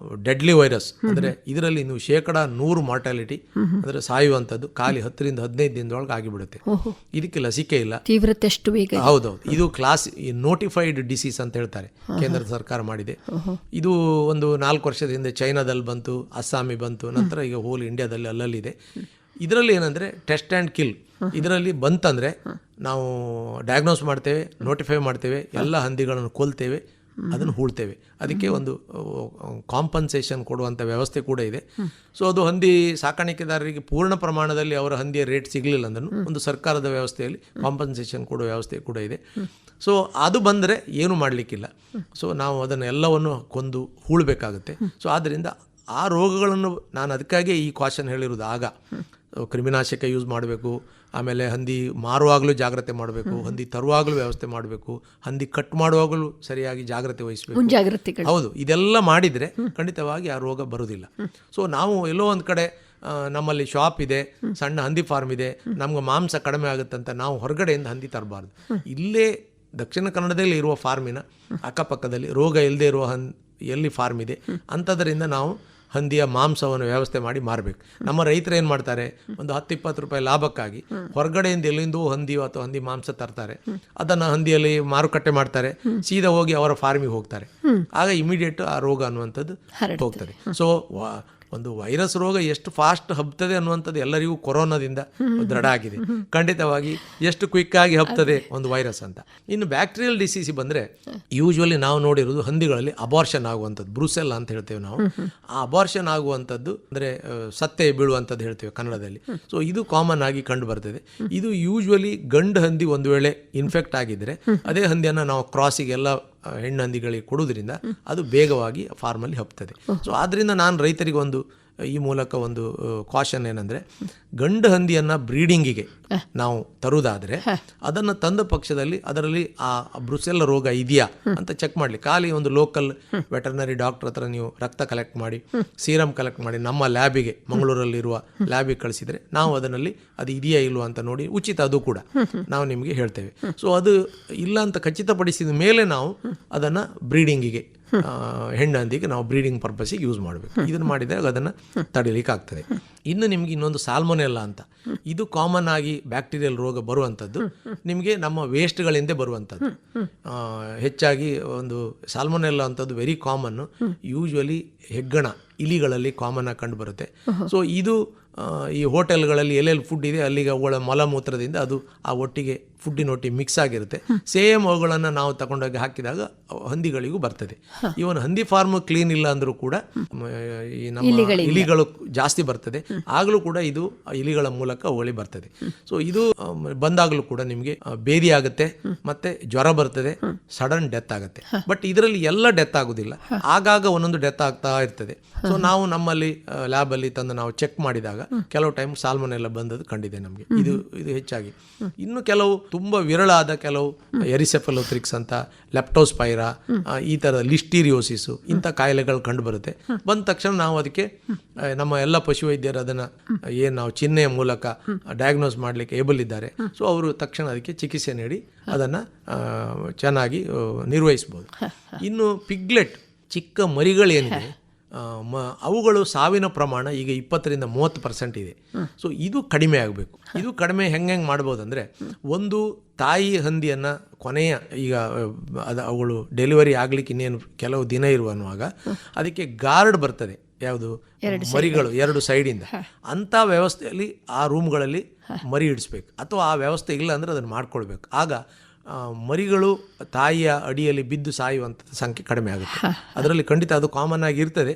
ಡೆಡ್ಲಿ ವೈರಸ್. ಅಂದರೆ ಇದರಲ್ಲಿ ನೀವು 100% ಮಾರ್ಟಾಲಿಟಿ ಅಂದರೆ ಸಾಯುವಂಥದ್ದು ಖಾಲಿ 10 ರಿಂದ 15 ದಿನದೊಳಗೆ ಆಗಿಬಿಡುತ್ತೆ. ಇದಕ್ಕೆ ಲಸಿಕೆ ಇಲ್ಲ. ತೀವ್ರತೆ ಎಷ್ಟು ಬೇಗ? ಹೌದೌದು. ಇದು ಕ್ಲಾಸ್ ನೋಟಿಫೈಡ್ ಡಿಸೀಸ್ ಅಂತ ಹೇಳ್ತಾರೆ, ಕೇಂದ್ರ ಸರ್ಕಾರ ಮಾಡಿದೆ. ಇದು ಒಂದು 4 ವರ್ಷದ ಹಿಂದೆ ಚೈನಾದಲ್ಲಿ ಬಂತು, ಅಸ್ಸಾಮಿ ಬಂತು, ನಂತರ ಈಗ ಹೋಲ್ ಇಂಡಿಯಾದಲ್ಲಿ ಅಲ್ಲಲ್ಲಿದೆ. ಇದರಲ್ಲಿ ಏನಂದರೆ ಟೆಸ್ಟ್ ಆ್ಯಂಡ್ ಕಿಲ್. ಇದರಲ್ಲಿ ಬಂತಂದರೆ ನಾವು ಡಯಾಗ್ನೋಸ್ ಮಾಡ್ತೇವೆ, ನೋಟಿಫೈ ಮಾಡ್ತೇವೆ, ಎಲ್ಲ ಹಂದಿಗಳನ್ನು ಕೊಲ್ತೇವೆ, ಅದನ್ನು ಹೂಳ್ತೇವೆ. ಅದಕ್ಕೆ ಒಂದು ಕಾಂಪನ್ಸೇಷನ್ ಕೊಡುವಂಥ ವ್ಯವಸ್ಥೆ ಕೂಡ ಇದೆ. ಸೊ ಅದು ಹಂದಿ ಸಾಕಾಣಿಕೆದಾರರಿಗೆ ಪೂರ್ಣ ಪ್ರಮಾಣದಲ್ಲಿ ಅವರ ಹಂದಿಯ ರೇಟ್ ಸಿಗಲಿಲ್ಲ ಅಂದ್ರೂ ಒಂದು ಸರ್ಕಾರದ ವ್ಯವಸ್ಥೆಯಲ್ಲಿ ಕಾಂಪನ್ಸೇಷನ್ ಕೊಡುವ ವ್ಯವಸ್ಥೆ ಕೂಡ ಇದೆ. ಸೊ ಅದು ಬಂದರೆ ಏನೂ ಮಾಡಲಿಕ್ಕಿಲ್ಲ. ಸೊ ನಾವು ಅದನ್ನು ಎಲ್ಲವನ್ನು ಕೊಂದು ಹೂಳಬೇಕಾಗುತ್ತೆ. ಸೊ ಆದ್ದರಿಂದ ಆ ರೋಗಗಳನ್ನು ನಾನು ಅದಕ್ಕಾಗಿ ಈ ಕ್ವಾಶನ್ ಹೇಳಿರೋದು. ಆಗ ಕ್ರಿಮಿನಾಶಕ ಯೂಸ್ ಮಾಡಬೇಕು, ಆಮೇಲೆ ಹಂದಿ ಮಾರುವಾಗಲೂ ಜಾಗ್ರತೆ ಮಾಡಬೇಕು, ಹಂದಿ ತರುವಾಗಲೂ ವ್ಯವಸ್ಥೆ ಮಾಡಬೇಕು, ಹಂದಿ ಕಟ್ ಮಾಡುವಾಗಲೂ ಸರಿಯಾಗಿ ಜಾಗ್ರತೆ ವಹಿಸಬೇಕು. ಹೌದು, ಇದೆಲ್ಲ ಮಾಡಿದರೆ ಖಂಡಿತವಾಗಿ ಆ ರೋಗ ಬರೋದಿಲ್ಲ. ಸೊ ನಾವು ಎಲ್ಲೋ ಒಂದು ಕಡೆ ನಮ್ಮಲ್ಲಿ ಶಾಪ್ ಇದೆ, ಸಣ್ಣ ಹಂದಿ ಫಾರ್ಮ್ ಇದೆ, ನಮ್ಗೆ ಮಾಂಸ ಕಡಿಮೆ ಆಗುತ್ತಂತ ನಾವು ಹೊರಗಡೆಯಿಂದ ಹಂದಿ ತರಬಾರ್ದು. ಇಲ್ಲೇ ದಕ್ಷಿಣ ಕನ್ನಡದಲ್ಲಿ ಇರುವ ಫಾರ್ಮಿನ ಅಕ್ಕಪಕ್ಕದಲ್ಲಿ ರೋಗ ಇಲ್ಲದೆ ಇರುವ ಎಲ್ಲಿ ಫಾರ್ಮ್ ಇದೆ ಅಂಥದ್ರಿಂದ ನಾವು ಹಂದಿಯ ಮಾಂಸವನ್ನು ವ್ಯವಸ್ಥೆ ಮಾಡಿ ಮಾರಬೇಕು. ನಮ್ಮ ರೈತರು ಏನು ಮಾಡ್ತಾರೆ, ಒಂದು 10-20 ರೂಪಾಯಿ ಲಾಭಕ್ಕಾಗಿ ಹೊರಗಡೆಯಿಂದ ಎಲ್ಲಿಂದೋ ಹಂದಿಯೋ ಅಥವಾ ಹಂದಿ ಮಾಂಸ ತರ್ತಾರೆ, ಅದನ್ನು ಹಂದಿಯಲ್ಲಿ ಮಾರುಕಟ್ಟೆ ಮಾಡ್ತಾರೆ, ಸೀದಾ ಹೋಗಿ ಅವರ ಫಾರ್ಮಿಗೆ ಹೋಗ್ತಾರೆ. ಆಗ ಇಮಿಡಿಯೇಟ್ ಆ ರೋಗ ಅನ್ನುವಂಥದ್ದು ಹೋಗ್ತದೆ. ಸೊ ಒಂದು ವೈರಸ್ ರೋಗ ಎಷ್ಟು ಫಾಸ್ಟ್ ಹಬ್ತದೆ ಅನ್ನುವಂಥದ್ದು ಎಲ್ಲರಿಗೂ ಕೊರೋನಾದಿಂದ ದೃಢ ಆಗಿದೆ. ಖಂಡಿತವಾಗಿ ಎಷ್ಟು ಕ್ವಿಕ್ ಆಗಿ ಹಬ್ತದೆ ಒಂದು ವೈರಸ್ ಅಂತ. ಇನ್ನು ಬ್ಯಾಕ್ಟೀರಿಯಲ್ ಡಿಸೀಸ್ ಬಂದರೆ ಯೂಶ್ವಲಿ ನಾವು ನೋಡಿರೋದು ಹಂದಿಗಳಲ್ಲಿ ಅಬಾರ್ಷನ್ ಆಗುವಂಥದ್ದು, ಬ್ರೂಸೆಲ್ಲ ಅಂತ ಹೇಳ್ತೇವೆ ನಾವು. ಆ ಅಬಾರ್ಷನ್ ಆಗುವಂಥದ್ದು ಅಂದರೆ ಸತ್ತೆ ಬೀಳುವಂಥದ್ದು ಹೇಳ್ತೇವೆ ಕನ್ನಡದಲ್ಲಿ. ಸೊ ಇದು ಕಾಮನ್ ಆಗಿ ಕಂಡು ಬರ್ತದೆ. ಇದು ಯೂಶ್ವಲಿ ಗಂಡು ಹಂದಿ ಒಂದು ವೇಳೆ ಇನ್ಫೆಕ್ಟ್ ಆಗಿದ್ದರೆ ಅದೇ ಹಂದಿಯನ್ನು ನಾವು ಕ್ರಾಸಿಗೆಲ್ಲ ಹೆಣ್ಣು ಹಂದಿಗಳಿಗೆ ಕೊಡೋದ್ರಿಂದ ಅದು ಬೇಗವಾಗಿ ಫಾರ್ಮಲ್ಲಿ ಹಬ್ತದೆ. ಸೊ ಆದ್ದರಿಂದ ನಾನು ರೈತರಿಗೆ ಈ ಮೂಲಕ ಒಂದು ಕಾಷನ್ ಏನಂದರೆ, ಗಂಡು ಹಂದಿಯನ್ನು ಬ್ರೀಡಿಂಗಿಗೆ ನಾವು ತರುವುದಾದರೆ ಅದನ್ನು ತಂದ ಪಕ್ಷದಲ್ಲಿ ಅದರಲ್ಲಿ ಆ ಬ್ರುಸೆಲ್ಲ ರೋಗ ಇದೆಯಾ ಅಂತ ಚೆಕ್ ಮಾಡಲಿ. ಖಾಲಿ ಒಂದು ಲೋಕಲ್ ವೆಟರ್ನರಿ ಡಾಕ್ಟರ್ ಹತ್ರ ನೀವು ರಕ್ತ ಕಲೆಕ್ಟ್ ಮಾಡಿ, ಸೀರಮ್ ಕಲೆಕ್ಟ್ ಮಾಡಿ ನಮ್ಮ ಲ್ಯಾಬಿಗೆ, ಮಂಗಳೂರಲ್ಲಿರುವ ಲ್ಯಾಬಿಗೆ ಕಳಿಸಿದರೆ ನಾವು ಅದರಲ್ಲಿ ಅದು ಇದೆಯಾ ಇಲ್ವಾ ಅಂತ ನೋಡಿ, ಉಚಿತ ಅದು ಕೂಡ ನಾವು ನಿಮಗೆ ಹೇಳ್ತೇವೆ. ಸೊ ಅದು ಇಲ್ಲ ಅಂತ ಖಚಿತಪಡಿಸಿದ ಮೇಲೆ ನಾವು ಅದನ್ನು ಬ್ರೀಡಿಂಗಿಗೆ, ಹೆಣ್ಣು ಹಂದಿಗೆ ನಾವು ಬ್ರೀಡಿಂಗ್ ಪರ್ಪಸ್ಸಿಗೆ ಯೂಸ್ ಮಾಡಬೇಕು. ಇದನ್ನು ಮಾಡಿದಾಗ ಅದನ್ನು ತಡೀಲಿಕ್ಕೆ ಆಗ್ತದೆ. ಇನ್ನು ನಿಮಗೆ ಇನ್ನೊಂದು ಸಾಲ್ಮೊನೆಲ್ಲ ಅಂತ, ಇದು ಕಾಮನ್ ಆಗಿ ಬ್ಯಾಕ್ಟೀರಿಯಲ್ ರೋಗ ಬರುವಂಥದ್ದು ನಿಮಗೆ ನಮ್ಮ ವೇಸ್ಟ್ಗಳಿಂದ ಬರುವಂಥದ್ದು. ಹೆಚ್ಚಾಗಿ ಒಂದು ಸಾಲ್ಮೊನೆಲ್ಲ ಅಂಥದ್ದು ವೆರಿ ಕಾಮನ್ನು, ಯೂಶ್ವಲಿ ಹೆಗ್ಗಣ ಇಲಿಗಳಲ್ಲಿ ಕಾಮನ್ ಆಗಿ ಕಂಡು ಬರುತ್ತೆ. ಸೊ ಇದು ಈ ಹೋಟೆಲ್ಗಳಲ್ಲಿ ಎಲ್ಲೆಲ್ಲಿ ಫುಡ್ ಇದೆ ಅಲ್ಲಿಗೆ ಅವುಗಳ ಮಲಮೂತ್ರದಿಂದ ಅದು ಆ ಒಟ್ಟಿಗೆ ಫುಡ್ಡಿನೊಟ್ಟಿಗೆ ಮಿಕ್ಸ್ ಆಗಿರುತ್ತೆ. ಸೇಮ್ ಅವುಗಳನ್ನು ನಾವು ತಗೊಂಡೋಗಿ ಹಾಕಿದಾಗ ಹಂದಿಗಳಿಗೂ ಬರ್ತದೆ. ಇವನ್ ಹಂದಿ ಫಾರ್ಮ್ ಕ್ಲೀನ್ ಇಲ್ಲ ಅಂದರೂ ಕೂಡ ಈ ನಮ್ಮ ಇಲಿಗಳು ಜಾಸ್ತಿ ಬರ್ತದೆ. ಆಗಲೂ ಕೂಡ ಇದು ಇಲಿಗಳ ಮೂಲಕ ಅವುಗಳಿಗೆ ಬರ್ತದೆ. ಸೊ ಇದು ಬಂದಾಗಲೂ ಕೂಡ ನಿಮಗೆ ಬೇದಿ ಆಗುತ್ತೆ, ಮತ್ತೆ ಜ್ವರ ಬರ್ತದೆ, ಸಡನ್ ಡೆತ್ ಆಗುತ್ತೆ. ಬಟ್ ಇದರಲ್ಲಿ ಎಲ್ಲ ಡೆತ್ ಆಗೋದಿಲ್ಲ, ಆಗಾಗ ಒಂದೊಂದು ಡೆತ್ ಆಗ್ತಾ ಇರ್ತದೆ. ಸೊ ನಾವು ನಮ್ಮಲ್ಲಿ ಲ್ಯಾಬಲ್ಲಿ ತಂದು ನಾವು ಚೆಕ್ ಮಾಡಿದಾಗ ಕೆಲವು ಟೈಮ್ ಸಾಲ್ಮೊನೆಲ್ಲ ಬಂದದ್ದು ಕಂಡಿದೆ ನಮಗೆ. ಇದು ಹೆಚ್ಚಾಗಿ. ಇನ್ನು ಕೆಲವು ತುಂಬ ವಿರಳಾದ ಕೆಲವು ಎರಿಸೆಫಲೋಥ್ರಿಕ್ಸ್ ಅಂತ, ಲೆಪ್ಟೋಸ್ಪೈರಾ, ಈ ಥರದ ಲಿಸ್ಟೀರಿಯೋಸಿಸು ಇಂಥ ಕಾಯಿಲೆಗಳು ಕಂಡು ಬರುತ್ತೆ. ಬಂದ ತಕ್ಷಣ ನಾವು ಅದಕ್ಕೆ ನಮ್ಮ ಎಲ್ಲ ಪಶುವೈದ್ಯರು ಅದನ್ನು ಏನು ನಾವು ಚಿಹ್ನೆಯ ಮೂಲಕ ಡಯಾಗ್ನೋಸ್ ಮಾಡಲಿಕ್ಕೆ ಏಬಲ್ ಇದ್ದಾರೆ. ಸೊ ಅವರು ತಕ್ಷಣ ಅದಕ್ಕೆ ಚಿಕಿತ್ಸೆ ನೀಡಿ ಅದನ್ನು ಚೆನ್ನಾಗಿ ನಿರ್ವಹಿಸ್ಬೋದು. ಇನ್ನು ಪಿಗ್ಲೆಟ್, ಚಿಕ್ಕ ಮರಿಗಳೇನಿದೆ ಅವುಗಳು ಸಾವಿನ ಪ್ರಮಾಣ ಈಗ 20-30% ಇದೆ. ಸೊ ಇದು ಕಡಿಮೆ ಆಗಬೇಕು. ಇದು ಕಡಿಮೆ ಹೆಂಗೆ ಮಾಡ್ಬೋದು ಅಂದರೆ, ಒಂದು ತಾಯಿ ಹಂದಿಯನ್ನು ಕೊನೆಯ ಈಗ ಅವುಗಳು ಡೆಲಿವರಿ ಆಗಲಿಕ್ಕೆ ಇನ್ನೇನು ಕೆಲವು ದಿನ ಇರುವನ್ನುವಾಗ ಅದಕ್ಕೆ ಗಾರ್ಡ್ ಬರ್ತದೆ, ಯಾವುದು ಮರಿಗಳು 2 ಸೈಡಿಂದ. ಅಂಥ ವ್ಯವಸ್ಥೆಯಲ್ಲಿ ಆ ರೂಮ್ಗಳಲ್ಲಿ ಮರಿ ಇಡಿಸ್ಬೇಕು, ಅಥವಾ ಆ ವ್ಯವಸ್ಥೆ ಇಲ್ಲ ಅಂದರೆ ಅದನ್ನು ಮಾಡ್ಕೊಳ್ಬೇಕು. ಆಗ ಮರಿಗಳು ತಾಯಿಯ ಅಡಿಯಲ್ಲಿ ಬಿದ್ದು ಸಾಯುವಂಥ ಸಂಖ್ಯೆ ಕಡಿಮೆ ಆಗುತ್ತೆ. ಅದರಲ್ಲಿ ಖಂಡಿತ ಅದು ಕಾಮನ್ ಆಗಿ ಇರ್ತದೆ,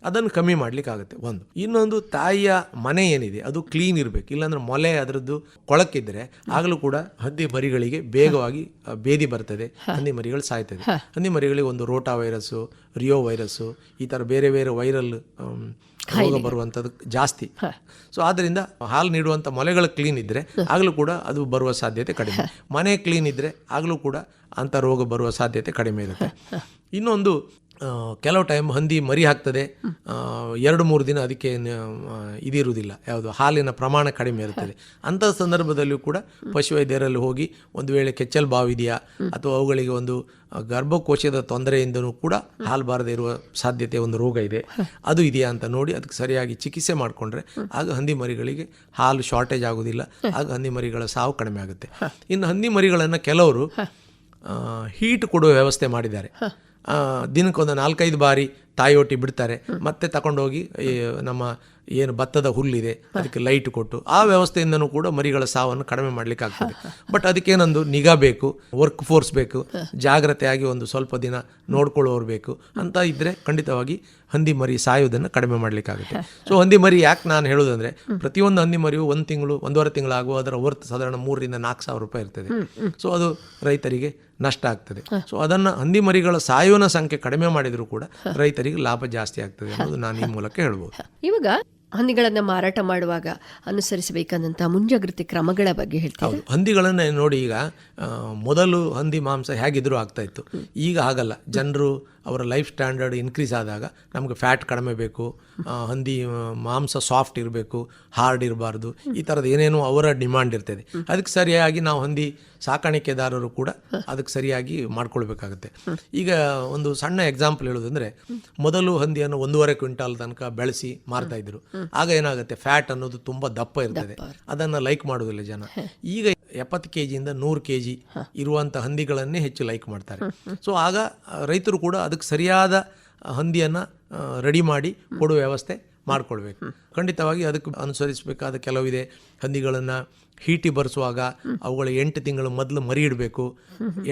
ಅದನ್ನು ಕಮ್ಮಿ ಮಾಡ್ಲಿಕ್ಕಾಗುತ್ತೆ. ಒಂದು ಇನ್ನೊಂದು, ತಾಯಿಯ ಮನೆ ಏನಿದೆ ಅದು ಕ್ಲೀನ್ ಇರಬೇಕು. ಇಲ್ಲಾಂದ್ರೆ ಮೊಲೆ ಅದರದ್ದು ಕೊಳಕಿದ್ರೆ ಆಗಲೂ ಕೂಡ ಹಂದಿ ಮರಿಗಳಿಗೆ ಬೇಗವಾಗಿ ಬೇದಿ ಬರ್ತದೆ, ಹಂದಿ ಮರಿಗಳು ಸಾಯ್ತದೆ. ಹಂದಿ ಮರಿಗಳಿಗೆ ಒಂದು ರೋಟಾ ವೈರಸ್ಸು, ರಿಯೋ ವೈರಸ್ಸು, ಈ ಥರ ಬೇರೆ ಬೇರೆ ವೈರಲ್ ರೋಗ ಬರುವಂಥದ್ದು ಜಾಸ್ತಿ. ಸೊ ಆದ್ದರಿಂದ ಹಾಲು ನೀಡುವಂಥ ಮೊಲೆಗಳು ಕ್ಲೀನ್ ಇದ್ದರೆ ಆಗಲೂ ಕೂಡ ಅದು ಬರುವ ಸಾಧ್ಯತೆ ಕಡಿಮೆ. ಮನೆ ಕ್ಲೀನ್ ಇದ್ದರೆ ಆಗಲೂ ಕೂಡ ಅಂಥ ರೋಗ ಬರುವ ಸಾಧ್ಯತೆ ಕಡಿಮೆ ಇರುತ್ತೆ. ಇನ್ನೊಂದು, ಕೆಲವು ಟೈಮ್ ಹಂದಿ ಮರಿ ಹಾಕ್ತದೆ, 2-3 ದಿನ ಅದಕ್ಕೆ ಇದಿರುವುದಿಲ್ಲ, ಯಾವುದು ಹಾಲಿನ ಪ್ರಮಾಣ ಕಡಿಮೆ ಇರುತ್ತದೆ. ಅಂಥ ಸಂದರ್ಭದಲ್ಲಿಯೂ ಕೂಡ ಪಶುವೈದ್ಯರಲ್ಲಿ ಹೋಗಿ ಒಂದು ವೇಳೆ ಕೆಚ್ಚಲು ಬಾವಿದೆಯಾ ಅಥವಾ ಅವುಗಳಿಗೆ ಒಂದು ಗರ್ಭಕೋಶದ ತೊಂದರೆಯಿಂದನೂ ಕೂಡ ಹಾಲು ಬಾರದೇ ಇರುವ ಸಾಧ್ಯತೆ ಒಂದು ರೋಗ ಇದೆ, ಅದು ಇದೆಯಾ ಅಂತ ನೋಡಿ ಅದಕ್ಕೆ ಸರಿಯಾಗಿ ಚಿಕಿತ್ಸೆ ಮಾಡಿಕೊಂಡ್ರೆ ಆಗ ಹಂದಿ ಮರಿಗಳಿಗೆ ಹಾಲು ಶಾರ್ಟೇಜ್ ಆಗೋದಿಲ್ಲ, ಆಗ ಹಂದಿ ಮರಿಗಳ ಸಾವು ಕಡಿಮೆ ಆಗುತ್ತೆ. ಇನ್ನು ಹಂದಿ ಮರಿಗಳನ್ನು ಕೆಲವರು ಹೀಟ್ ಕೊಡುವ ವ್ಯವಸ್ಥೆ ಮಾಡಿದ್ದಾರೆ. ದಿನಕ್ಕೊಂದು 4-5 ಬಾರಿ ತಾಯಿಯೊಟ್ಟಿ ಬಿಡ್ತಾರೆ, ಮತ್ತೆ ತಗೊಂಡೋಗಿ ನಮ್ಮ ಏನು ಭತ್ತದ ಹುಲ್ಲಿದೆ ಅದಕ್ಕೆ ಲೈಟ್ ಕೊಟ್ಟು ಆ ವ್ಯವಸ್ಥೆಯಿಂದನೂ ಕೂಡ ಮರಿಗಳ ಸಾವನ್ನು ಕಡಿಮೆ ಮಾಡಲಿಕ್ಕಾಗ್ತದೆ. ಬಟ್ ಅದಕ್ಕೇನೊಂದು ನಿಗಾ ಬೇಕು, ವರ್ಕ್ ಫೋರ್ಸ್ ಬೇಕು, ಜಾಗ್ರತೆಯಾಗಿ ಒಂದು ಸ್ವಲ್ಪ ದಿನ ನೋಡ್ಕೊಳ್ಳೋರು ಬೇಕು ಅಂತ ಇದ್ದರೆ ಖಂಡಿತವಾಗಿ ಹಂದಿ ಮರಿ ಸಾಯೋದನ್ನು ಕಡಿಮೆ ಮಾಡಲಿಕ್ಕಾಗುತ್ತೆ. ಸೊ ಹಂದಿ ಮರಿ ಯಾಕೆ ನಾನು ಹೇಳೋದಂದರೆ, ಪ್ರತಿಯೊಂದು ಹಂದಿ ಮರಿಯು 1 ತಿಂಗಳು 1.5 ತಿಂಗಳಾಗುವ ಅದರ ವರ್ತ್ ಸಾಧಾರಣ 3,000-4 ಸಾವಿರ ರೂಪಾಯಿ ಇರ್ತದೆ. ಸೊ ಅದು ರೈತರಿಗೆ ನಷ್ಟ ಆಗ್ತದೆ. ಸೊ ಅದನ್ನು ಹಂದಿ ಮರಿಗಳ ಸಾಯುವನ ಸಂಖ್ಯೆ ಕಡಿಮೆ ಮಾಡಿದರೂ ಕೂಡ ರೈತರಿಗೆ ಲಾಭ ಜಾಸ್ತಿ ಆಗ್ತದೆ ಅನ್ನೋದು ನಾನು ಈ ಮೂಲಕ ಹೇಳ್ಬೋದು. ಇವಾಗ ಹಂದಿಗಳನ್ನು ಮಾರಾಟ ಮಾಡುವಾಗ ಅನುಸರಿಸಬೇಕಾದಂತಹ ಮುಂಜಾಗ್ರತೆ ಕ್ರಮಗಳ ಬಗ್ಗೆ ಹೇಳ್ತೀವಿ. ಹಂದಿಗಳನ್ನು ನೋಡಿ, ಈಗ ಮೊದಲು ಹಂದಿ ಮಾಂಸ ಹೇಗಿದ್ರೂ ಆಗ್ತಾ ಇತ್ತು, ಈಗ ಆಗಲ್ಲ. ಜನರು ಅವರ ಲೈಫ್ ಸ್ಟ್ಯಾಂಡರ್ಡ್ ಇನ್ಕ್ರೀಸ್ ಆದಾಗ ನಮಗೆ ಫ್ಯಾಟ್ ಕಡಿಮೆ ಬೇಕು, ಹಂದಿ ಮಾಂಸ ಸಾಫ್ಟ್ ಇರಬೇಕು, ಹಾರ್ಡ್ ಇರಬಾರ್ದು, ಈ ಥರದ ಏನೇನೋ ಅವರ ಡಿಮಾಂಡ್ ಇರ್ತದೆ. ಅದಕ್ಕೆ ಸರಿಯಾಗಿ ನಾವು ಹಂದಿ ಸಾಕಾಣಿಕೆದಾರರು ಕೂಡ ಅದಕ್ಕೆ ಸರಿಯಾಗಿ ಮಾಡ್ಕೊಳ್ಬೇಕಾಗುತ್ತೆ. ಈಗ ಒಂದು ಸಣ್ಣ ಎಕ್ಸಾಂಪಲ್ ಹೇಳೋದಂದರೆ, ಮೊದಲು ಹಂದಿಯನ್ನು 1.5 ಕ್ವಿಂಟಾಲ್ ತನಕ ಬೆಳೆಸಿ ಮಾರ್ತಾ ಇದ್ರು. ಆಗ ಏನಾಗುತ್ತೆ, ಫ್ಯಾಟ್ ಅನ್ನೋದು ತುಂಬ ದಪ್ಪ ಇರ್ತದೆ, ಅದನ್ನು ಲೈಕ್ ಮಾಡೋದಿಲ್ಲ ಜನ. ಈಗ 70 kg-ಯಿಂದ 100 kg ಇರುವಂಥ ಹಂದಿಗಳನ್ನೇ ಹೆಚ್ಚು ಲೈಕ್ ಮಾಡ್ತಾರೆ. ಸೊ ಆಗ ರೈತರು ಕೂಡ ಅದಕ್ಕೆ ಸರಿಯಾದ ಹಂದಿಯನ್ನು ರೆಡಿ ಮಾಡಿ ಕೊಡುವ ವ್ಯವಸ್ಥೆ ಮಾಡಿಕೊಳ್ಬೇಕು. ಖಂಡಿತವಾಗಿ ಅದಕ್ಕೆ ಅನುಸರಿಸಬೇಕಾದ ಕೆಲವಿದೆ. ಹಂದಿಗಳನ್ನು ಹೀಟಿ ಬರೆಸುವಾಗ ಅವುಗಳ 8 ತಿಂಗಳು ಮೊದಲು ಮರಿ ಇಡಬೇಕು.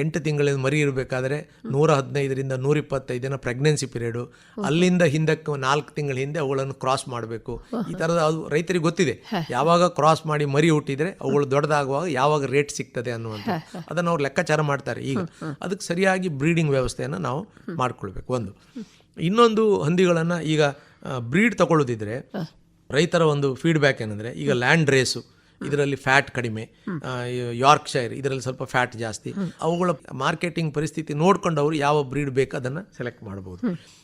8 ತಿಂಗಳಿಂದ ಮರಿ ಇರಬೇಕಾದ್ರೆ 115ರಿಂದ 125 ದಿನ ಪ್ರೆಗ್ನೆನ್ಸಿ ಪೀರಿಯಡು, ಅಲ್ಲಿಂದ ಹಿಂದಕ್ಕೆ 4 ತಿಂಗಳ ಹಿಂದೆ ಅವುಗಳನ್ನು ಕ್ರಾಸ್ ಮಾಡಬೇಕು. ಈ ಥರದ ಅದು ರೈತರಿಗೆ ಗೊತ್ತಿದೆ, ಯಾವಾಗ ಕ್ರಾಸ್ ಮಾಡಿ ಮರಿ ಹುಟ್ಟಿದರೆ ಅವುಗಳು ದೊಡ್ಡದಾಗುವಾಗ ಯಾವಾಗ ರೇಟ್ ಸಿಗ್ತದೆ ಅನ್ನುವಂಥ ಅದನ್ನು ಅವ್ರು ಲೆಕ್ಕಾಚಾರ ಮಾಡ್ತಾರೆ. ಈಗ ಅದಕ್ಕೆ ಸರಿಯಾಗಿ ಬ್ರೀಡಿಂಗ್ ವ್ಯವಸ್ಥೆಯನ್ನು ನಾವು ಮಾಡಿಕೊಳ್ಬೇಕು. ಒಂದು ಇನ್ನೊಂದು, ಹಂದಿಗಳನ್ನು ಈಗ ಬ್ರೀಡ್ ತಗೊಳ್ಳೋದಿದ್ರೆ ರೈತರ ಒಂದು ಫೀಡ್ಬ್ಯಾಕ್ ಏನಂದರೆ, ಈಗ ಲ್ಯಾಂಡ್ ರೇಸು ಇದರಲ್ಲಿ ಫ್ಯಾಟ್ ಕಡಿಮೆ, ಯಾರ್ಕ್ಷೈರ್ ಇದರಲ್ಲಿ ಸ್ವಲ್ಪ ಫ್ಯಾಟ್ ಜಾಸ್ತಿ, ಅವುಗಳ ಮಾರ್ಕೆಟಿಂಗ್ ಪರಿಸ್ಥಿತಿ ನೋಡ್ಕೊಂಡು ಅವರು ಯಾವ ಬ್ರೀಡ್ ಬೇಕು ಅದನ್ನು ಸೆಲೆಕ್ಟ್ ಮಾಡ್ಬೋದು.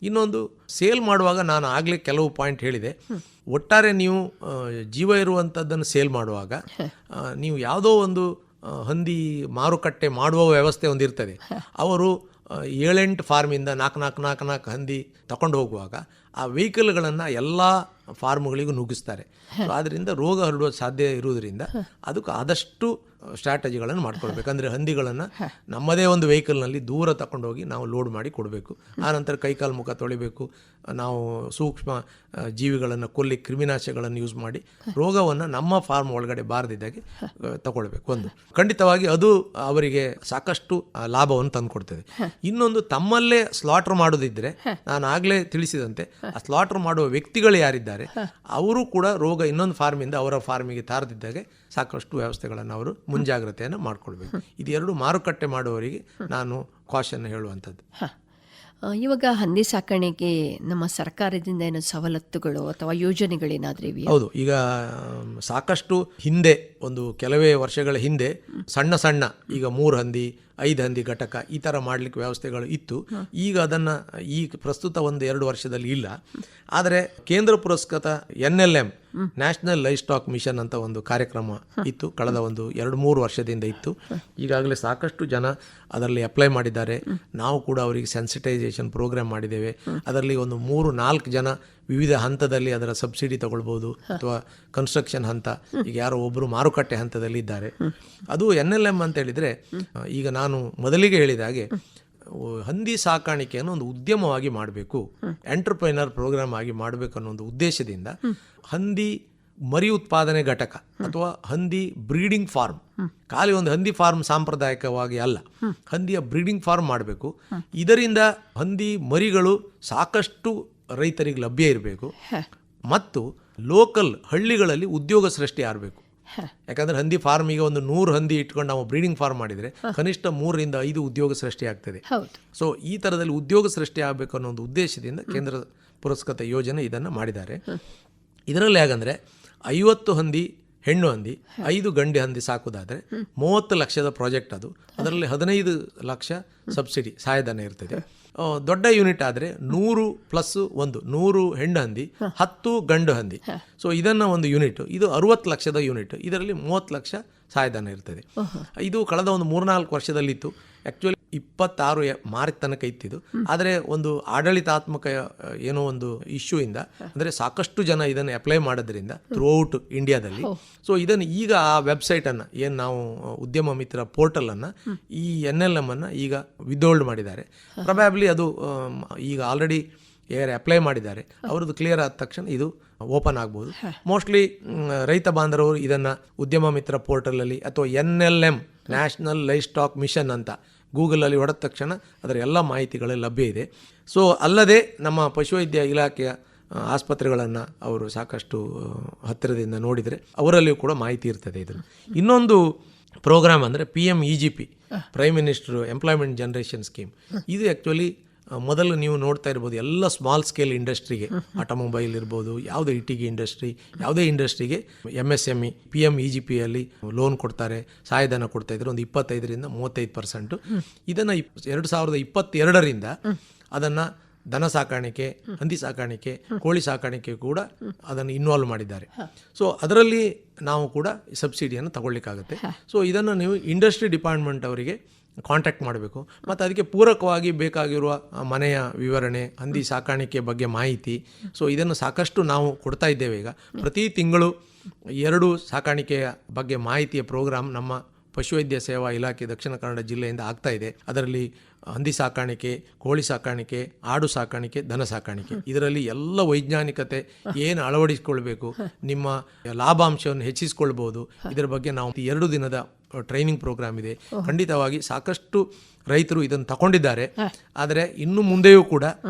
ಇನ್ನೊಂದು, ಸೇಲ್ ಮಾಡುವಾಗ ನಾನು ಆಗಲೇ ಕೆಲವು ಪಾಯಿಂಟ್ ಹೇಳಿದೆ. ಒಟ್ಟಾರೆ ನೀವು ಜೀವ ಇರುವಂಥದ್ದನ್ನು ಸೇಲ್ ಮಾಡುವಾಗ ನೀವು ಯಾವುದೋ ಒಂದು ಹಂದಿ ಮಾರುಕಟ್ಟೆ ಮಾಡುವ ವ್ಯವಸ್ಥೆ ಒಂದಿರ್ತದೆ. ಅವರು 7-8 ಫಾರ್ಮಿಂದ 4 ಹಂದಿ ತಗೊಂಡು ಹೋಗುವಾಗ ಆ ವೆಹಿಕಲ್ಗಳನ್ನು ಎಲ್ಲ ಫಾರ್ಮ್ಗಳಿಗೂ ನುಗ್ಗಿಸ್ತಾರೆ. ಆದ್ದರಿಂದ ರೋಗ ಹರಡುವ ಸಾಧ್ಯ ಇರುವುದರಿಂದ ಅದಕ್ಕೆ ಆದಷ್ಟು ಸ್ಟ್ರಾಟಜಿಗಳನ್ನು ಮಾಡ್ಕೊಳ್ಬೇಕು. ಅಂದರೆ ಹಂದಿಗಳನ್ನು ನಮ್ಮದೇ ಒಂದು ವೆಹಿಕಲ್ನಲ್ಲಿ ದೂರ ತಗೊಂಡೋಗಿ ನಾವು ಲೋಡ್ ಮಾಡಿ ಕೊಡಬೇಕು. ಆನಂತರ ಕೈಕಾಲು ಮುಖ ತೊಳಿಬೇಕು. ನಾವು ಸೂಕ್ಷ್ಮ ಜೀವಿಗಳನ್ನು ಕೊಲ್ಲಿ ಕ್ರಿಮಿನಾಶಗಳನ್ನು ಯೂಸ್ ಮಾಡಿ ರೋಗವನ್ನು ನಮ್ಮ ಫಾರ್ಮ್ ಒಳಗಡೆ ಬಾರದಿದ್ದಾಗೆ ತಗೊಳ್ಬೇಕು. ಒಂದು ಖಂಡಿತವಾಗಿ ಅದು ಅವರಿಗೆ ಸಾಕಷ್ಟು ಲಾಭವನ್ನು ತಂದುಕೊಡ್ತದೆ. ಇನ್ನೊಂದು, ತಮ್ಮಲ್ಲೇ ಸ್ಲಾಟರ್ ಮಾಡೋದಿದ್ದರೆ ನಾನು ಆಗಲೇ ತಿಳಿಸಿದಂತೆ ಆ ಸ್ಲಾಟರ್ ಮಾಡುವ ವ್ಯಕ್ತಿಗಳು ಯಾರಿದ್ದಾರೆ ಅವರು ಕೂಡ ರೋಗ ಇನ್ನೊಂದು ಫಾರ್ಮಿಂದ ಅವರ ಫಾರ್ಮಿಗೆ ತಾರದಿದ್ದಾಗೆ ಸಾಕಷ್ಟು ವ್ಯವಸ್ಥೆಗಳನ್ನು ಅವರು ಮುಂಜಾಗ್ರತೆಯನ್ನು ಮಾಡಿಕೊಳ್ಬೇಕು. ಇದು 2 ಮಾರುಕಟ್ಟೆ ಮಾಡುವವರಿಗೆ ನಾನು ಕಾಷನ್ ಹೇಳುವಂಥದ್ದು. ಇವಾಗ ಹಂದಿ ಸಾಕಾಣಿಕೆ ನಮ್ಮ ಸರ್ಕಾರದಿಂದ ಏನೋ ಸವಲತ್ತುಗಳು ಅಥವಾ ಯೋಜನೆಗಳೇನಾದ್ರೂ ಇವೆಯಾ? ಹೌದು, ಈಗ ಸಾಕಷ್ಟು ಹಿಂದೆ ಒಂದು ಕೆಲವೇ ವರ್ಷಗಳ ಹಿಂದೆ ಸಣ್ಣ ಈಗ 3 ಹಂದಿ 5 ಹಂದಿ ಘಟಕ ಈ ಥರ ಮಾಡಲಿಕ್ಕೆ ವ್ಯವಸ್ಥೆಗಳು ಇತ್ತು. ಈಗ ಅದನ್ನು ಈ ಪ್ರಸ್ತುತ 1-2 ವರ್ಷದಲ್ಲಿ ಇಲ್ಲ. ಆದರೆ ಕೇಂದ್ರ ಪುರಸ್ಕೃತ NLM national livestock mission ಅಂತ ಒಂದು ಕಾರ್ಯಕ್ರಮ ಇತ್ತು, ಕಳೆದ 1-2-3 ವರ್ಷದಿಂದ ಇತ್ತು. ಈಗಾಗಲೇ ಸಾಕಷ್ಟು ಜನ ಅದರಲ್ಲಿ ಅಪ್ಲೈ ಮಾಡಿದ್ದಾರೆ. ನಾವು ಕೂಡ ಅವರಿಗೆ ಸೆನ್ಸಿಟೈಸೇಷನ್ ಪ್ರೋಗ್ರಾಮ್ ಮಾಡಿದ್ದೇವೆ. ಅದರಲ್ಲಿ 3-4 ಜನ ವಿವಿಧ ಹಂತದಲ್ಲಿ ಅದರ ಸಬ್ಸಿಡಿ ತಗೊಳ್ಬೋದು, ಅಥವಾ ಕನ್ಸ್ಟ್ರಕ್ಷನ್ ಹಂತ, ಈಗ ಯಾರೋ ಒಬ್ಬರು ಮಾರುಕಟ್ಟೆ ಹಂತದಲ್ಲಿ ಇದ್ದಾರೆ. ಅದು NLM ಅಂತ ಹೇಳಿದರೆ, ಈಗ ನಾನು ಮೊದಲಿಗೆ ಹೇಳಿದ ಹಾಗೆ ಹಂದಿ ಸಾಕಾಣಿಕೆಯನ್ನು ಒಂದು ಉದ್ಯಮವಾಗಿ ಮಾಡಬೇಕು, ಎಂಟರ್ಪ್ರೈನರ್ ಪ್ರೋಗ್ರಾಮ್ ಆಗಿ ಮಾಡಬೇಕು ಅನ್ನೋ ಒಂದು ಉದ್ದೇಶದಿಂದ ಹಂದಿ ಮರಿ ಉತ್ಪಾದನೆ ಘಟಕ ಅಥವಾ ಹಂದಿ ಬ್ರೀಡಿಂಗ್ ಫಾರ್ಮ್. ಖಾಲಿ ಒಂದು ಹಂದಿ ಫಾರ್ಮ್ ಸಾಂಪ್ರದಾಯಿಕವಾಗಿ ಅಲ್ಲ, ಹಂದಿಯ ಬ್ರೀಡಿಂಗ್ ಫಾರ್ಮ್ ಮಾಡಬೇಕು. ಇದರಿಂದ ಹಂದಿ ಮರಿಗಳು ಸಾಕಷ್ಟು ರೈತರಿಗೆ ಲಭ್ಯ ಇರಬೇಕು ಮತ್ತು ಲೋಕಲ್ ಹಳ್ಳಿಗಳಲ್ಲಿ ಉದ್ಯೋಗ ಸೃಷ್ಟಿ ಆಗಬೇಕು. ಯಾಕಂದರೆ ಹಂದಿ ಫಾರ್ಮ್ ಈಗ ಒಂದು 100 ಹಂದಿ ಇಟ್ಕೊಂಡು ನಾವು ಬ್ರೀಡಿಂಗ್ ಫಾರ್ಮ್ ಮಾಡಿದರೆ ಕನಿಷ್ಠ 3 ರಿಂದ 5 ಉದ್ಯೋಗ ಸೃಷ್ಟಿ ಆಗ್ತದೆ. ಸೊ ಈ ಥರದಲ್ಲಿ ಉದ್ಯೋಗ ಸೃಷ್ಟಿ ಆಗಬೇಕು ಅನ್ನೋ ಒಂದು ಉದ್ದೇಶದಿಂದ ಕೇಂದ್ರ ಪುರಸ್ಕೃತ ಯೋಜನೆ ಇದನ್ನು ಮಾಡಿದ್ದಾರೆ. ಇದರಲ್ಲಿ ಹೇಗಂದರೆ 50 ಹಂದಿ ಹೆಣ್ಣು ಹಂದಿ 5 ಗಂಡು ಹಂದಿ ಸಾಕೋದಾದರೆ 30 ಲಕ್ಷದ ಪ್ರಾಜೆಕ್ಟ್ ಅದು. ಅದರಲ್ಲಿ 15 ಲಕ್ಷ ಸಬ್ಸಿಡಿ ಸಹಾಯಧನ ಇರ್ತದೆ. ದೊಡ್ಡ ಯೂನಿಟ್ ಆದರೆ 100+1 ಹೆಣ್ಣು ಹಂದಿ 10 ಗಂಡು ಹಂದಿ. ಸೊ ಇದನ್ನು ಒಂದು ಯೂನಿಟ್, ಇದು 60 ಲಕ್ಷದ ಯೂನಿಟ್. ಇದರಲ್ಲಿ 30 ಲಕ್ಷ ಸಹಾಯಧನ ಇರ್ತದೆ. ಇದು ಕಳೆದ ಒಂದು 3-4 ವರ್ಷದಲ್ಲಿತ್ತು. ಆ್ಯಕ್ಚುಲಿ 26 ಮಾರ್ಚ್ ತನಕ ಇತ್ತಿದ್ದು. ಆದರೆ ಒಂದು ಆಡಳಿತಾತ್ಮಕ ಏನೋ ಒಂದು ಇಶ್ಯೂ ಇಂದ, ಅಂದರೆ ಸಾಕಷ್ಟು ಜನ ಇದನ್ನು ಅಪ್ಲೈ ಮಾಡೋದ್ರಿಂದ ಥ್ರೂಔಟ್ ಇಂಡಿಯಾದಲ್ಲಿ, ಸೊ ಇದನ್ನು ಈಗ ಆ ವೆಬ್ಸೈಟನ್ನು ಏನು ನಾವು ಉದ್ಯಮ ಮಿತ್ರ ಪೋರ್ಟಲನ್ನು ಈ NLM ಅನ್ನು ಈಗ ವಿತ್ಹೋಲ್ಡ್ ಮಾಡಿದ್ದಾರೆ. ಪ್ರೊಬ್ಯಾಬ್ಲಿ ಅದು ಈಗ ಆಲ್ರೆಡಿ ಯಾರು ಅಪ್ಲೈ ಮಾಡಿದ್ದಾರೆ ಅವ್ರದ್ದು ಕ್ಲಿಯರ್ ಆದ ತಕ್ಷಣ ಇದು ಓಪನ್ ಆಗ್ಬೋದು. ಮೋಸ್ಟ್ಲಿ ರೈತ ಬಾಂಧವರು ಇದನ್ನು ಉದ್ಯಮ ಮಿತ್ರ ಪೋರ್ಟಲಲ್ಲಿ ಅಥವಾ NLM national livestock mission ಅಂತ ಗೂಗಲಲ್ಲಿ ಹೊಡೆದ ತಕ್ಷಣ ಅದರ ಎಲ್ಲ ಮಾಹಿತಿಗಳು ಲಭ್ಯ ಇದೆ. ಸೊ ಅಲ್ಲದೆ ನಮ್ಮ ಪಶುವೈದ್ಯ ಇಲಾಖೆಯ ಆಸ್ಪತ್ರೆಗಳನ್ನು ಅವರು ಸಾಕಷ್ಟು ಹತ್ತಿರದಿಂದ ನೋಡಿದರೆ ಅವರಲ್ಲಿಯೂ ಕೂಡ ಮಾಹಿತಿ ಇರ್ತದೆ. ಇದನ್ನು ಇನ್ನೊಂದು ಪ್ರೋಗ್ರಾಮ್ ಅಂದರೆ PMEGP, prime minister employment generation scheme. ಇದು ಆ್ಯಕ್ಚುಲಿ ಮೊದಲು ನೀವು ನೋಡ್ತಾ ಇರ್ಬೋದು ಎಲ್ಲ ಸ್ಮಾಲ್ ಸ್ಕೇಲ್ ಇಂಡಸ್ಟ್ರಿಗೆ, ಆಟೋಮೊಬೈಲ್ ಇರ್ಬೋದು, ಯಾವುದೇ ಇಟಿಗೆ ಇಂಡಸ್ಟ್ರಿ, ಯಾವುದೇ ಇಂಡಸ್ಟ್ರಿಗೆ MSME PMEGPಯಲ್ಲಿ ಲೋನ್ ಕೊಡ್ತಾರೆ, ಸಹಾಯಧನ ಕೊಡ್ತಾ ಇದ್ರು ಒಂದು 25 ರಿಂದ 35%. ಇದನ್ನು 2022ರಿಂದ ಅದನ್ನು ದನ ಸಾಕಾಣಿಕೆ, ಹಂದಿ ಸಾಕಾಣಿಕೆ, ಕೋಳಿ ಸಾಕಾಣಿಕೆ ಕೂಡ ಅದನ್ನು ಇನ್ವಾಲ್ವ್ ಮಾಡಿದ್ದಾರೆ. ಸೊ ಅದರಲ್ಲಿ ನಾವು ಕೂಡ ಸಬ್ಸಿಡಿಯನ್ನು ತಗೊಳ್ಳಿಕ್ಕಾಗುತ್ತೆ. ಸೊ ಇದನ್ನು ನೀವು ಇಂಡಸ್ಟ್ರಿ ಡಿಪಾರ್ಟ್ಮೆಂಟ್ ಅವರಿಗೆ ಕಾಂಟ್ಯಾಕ್ಟ್ ಮಾಡಬೇಕು ಮತ್ತು ಅದಕ್ಕೆ ಪೂರಕವಾಗಿ ಬೇಕಾಗಿರುವ ಮನೆಯ ವಿವರಣೆ, ಹಂದಿ ಸಾಕಾಣಿಕೆ ಬಗ್ಗೆ ಮಾಹಿತಿ. ಸೊ ಇದನ್ನು ಸಾಕಷ್ಟು ನಾವು ಕೊಡ್ತಾ ಇದ್ದೇವೆ. ಈಗ ಪ್ರತಿ ತಿಂಗಳು 2 ಸಾಕಾಣಿಕೆಯ ಬಗ್ಗೆ ಮಾಹಿತಿಯ ಪ್ರೋಗ್ರಾಮ್ ನಮ್ಮ ಪಶುವೈದ್ಯ ಸೇವಾ ಇಲಾಖೆ ದಕ್ಷಿಣ ಕನ್ನಡ ಜಿಲ್ಲೆಯಿಂದ ಆಗ್ತಾ ಇದೆ. ಅದರಲ್ಲಿ ಹಂದಿ ಸಾಕಾಣಿಕೆ, ಕೋಳಿ ಸಾಕಾಣಿಕೆ, ಆಡು ಸಾಕಾಣಿಕೆ, ದನ ಸಾಕಾಣಿಕೆ, ಇದರಲ್ಲಿ ಎಲ್ಲ ವೈಜ್ಞಾನಿಕತೆ ಏನು ಅಳವಡಿಸಿಕೊಳ್ಬೇಕು, ನಿಮ್ಮ ಲಾಭಾಂಶವನ್ನು ಹೆಚ್ಚಿಸಿಕೊಳ್ಬೋದು, ಇದರ ಬಗ್ಗೆ ನಾವು 2 ದಿನದ ಟ್ರೈನಿಂಗ್ ಪ್ರೋಗ್ರಾಮ್ ಇದೆ. ಖಂಡಿತವಾಗಿ ಸಾಕಷ್ಟು ರೈತರು ಇದನ್ನು ತಗೊಂಡಿದ್ದಾರೆ. ಆದರೆ ಇನ್ನು ಮುಂದೆಯೂ ಕೂಡ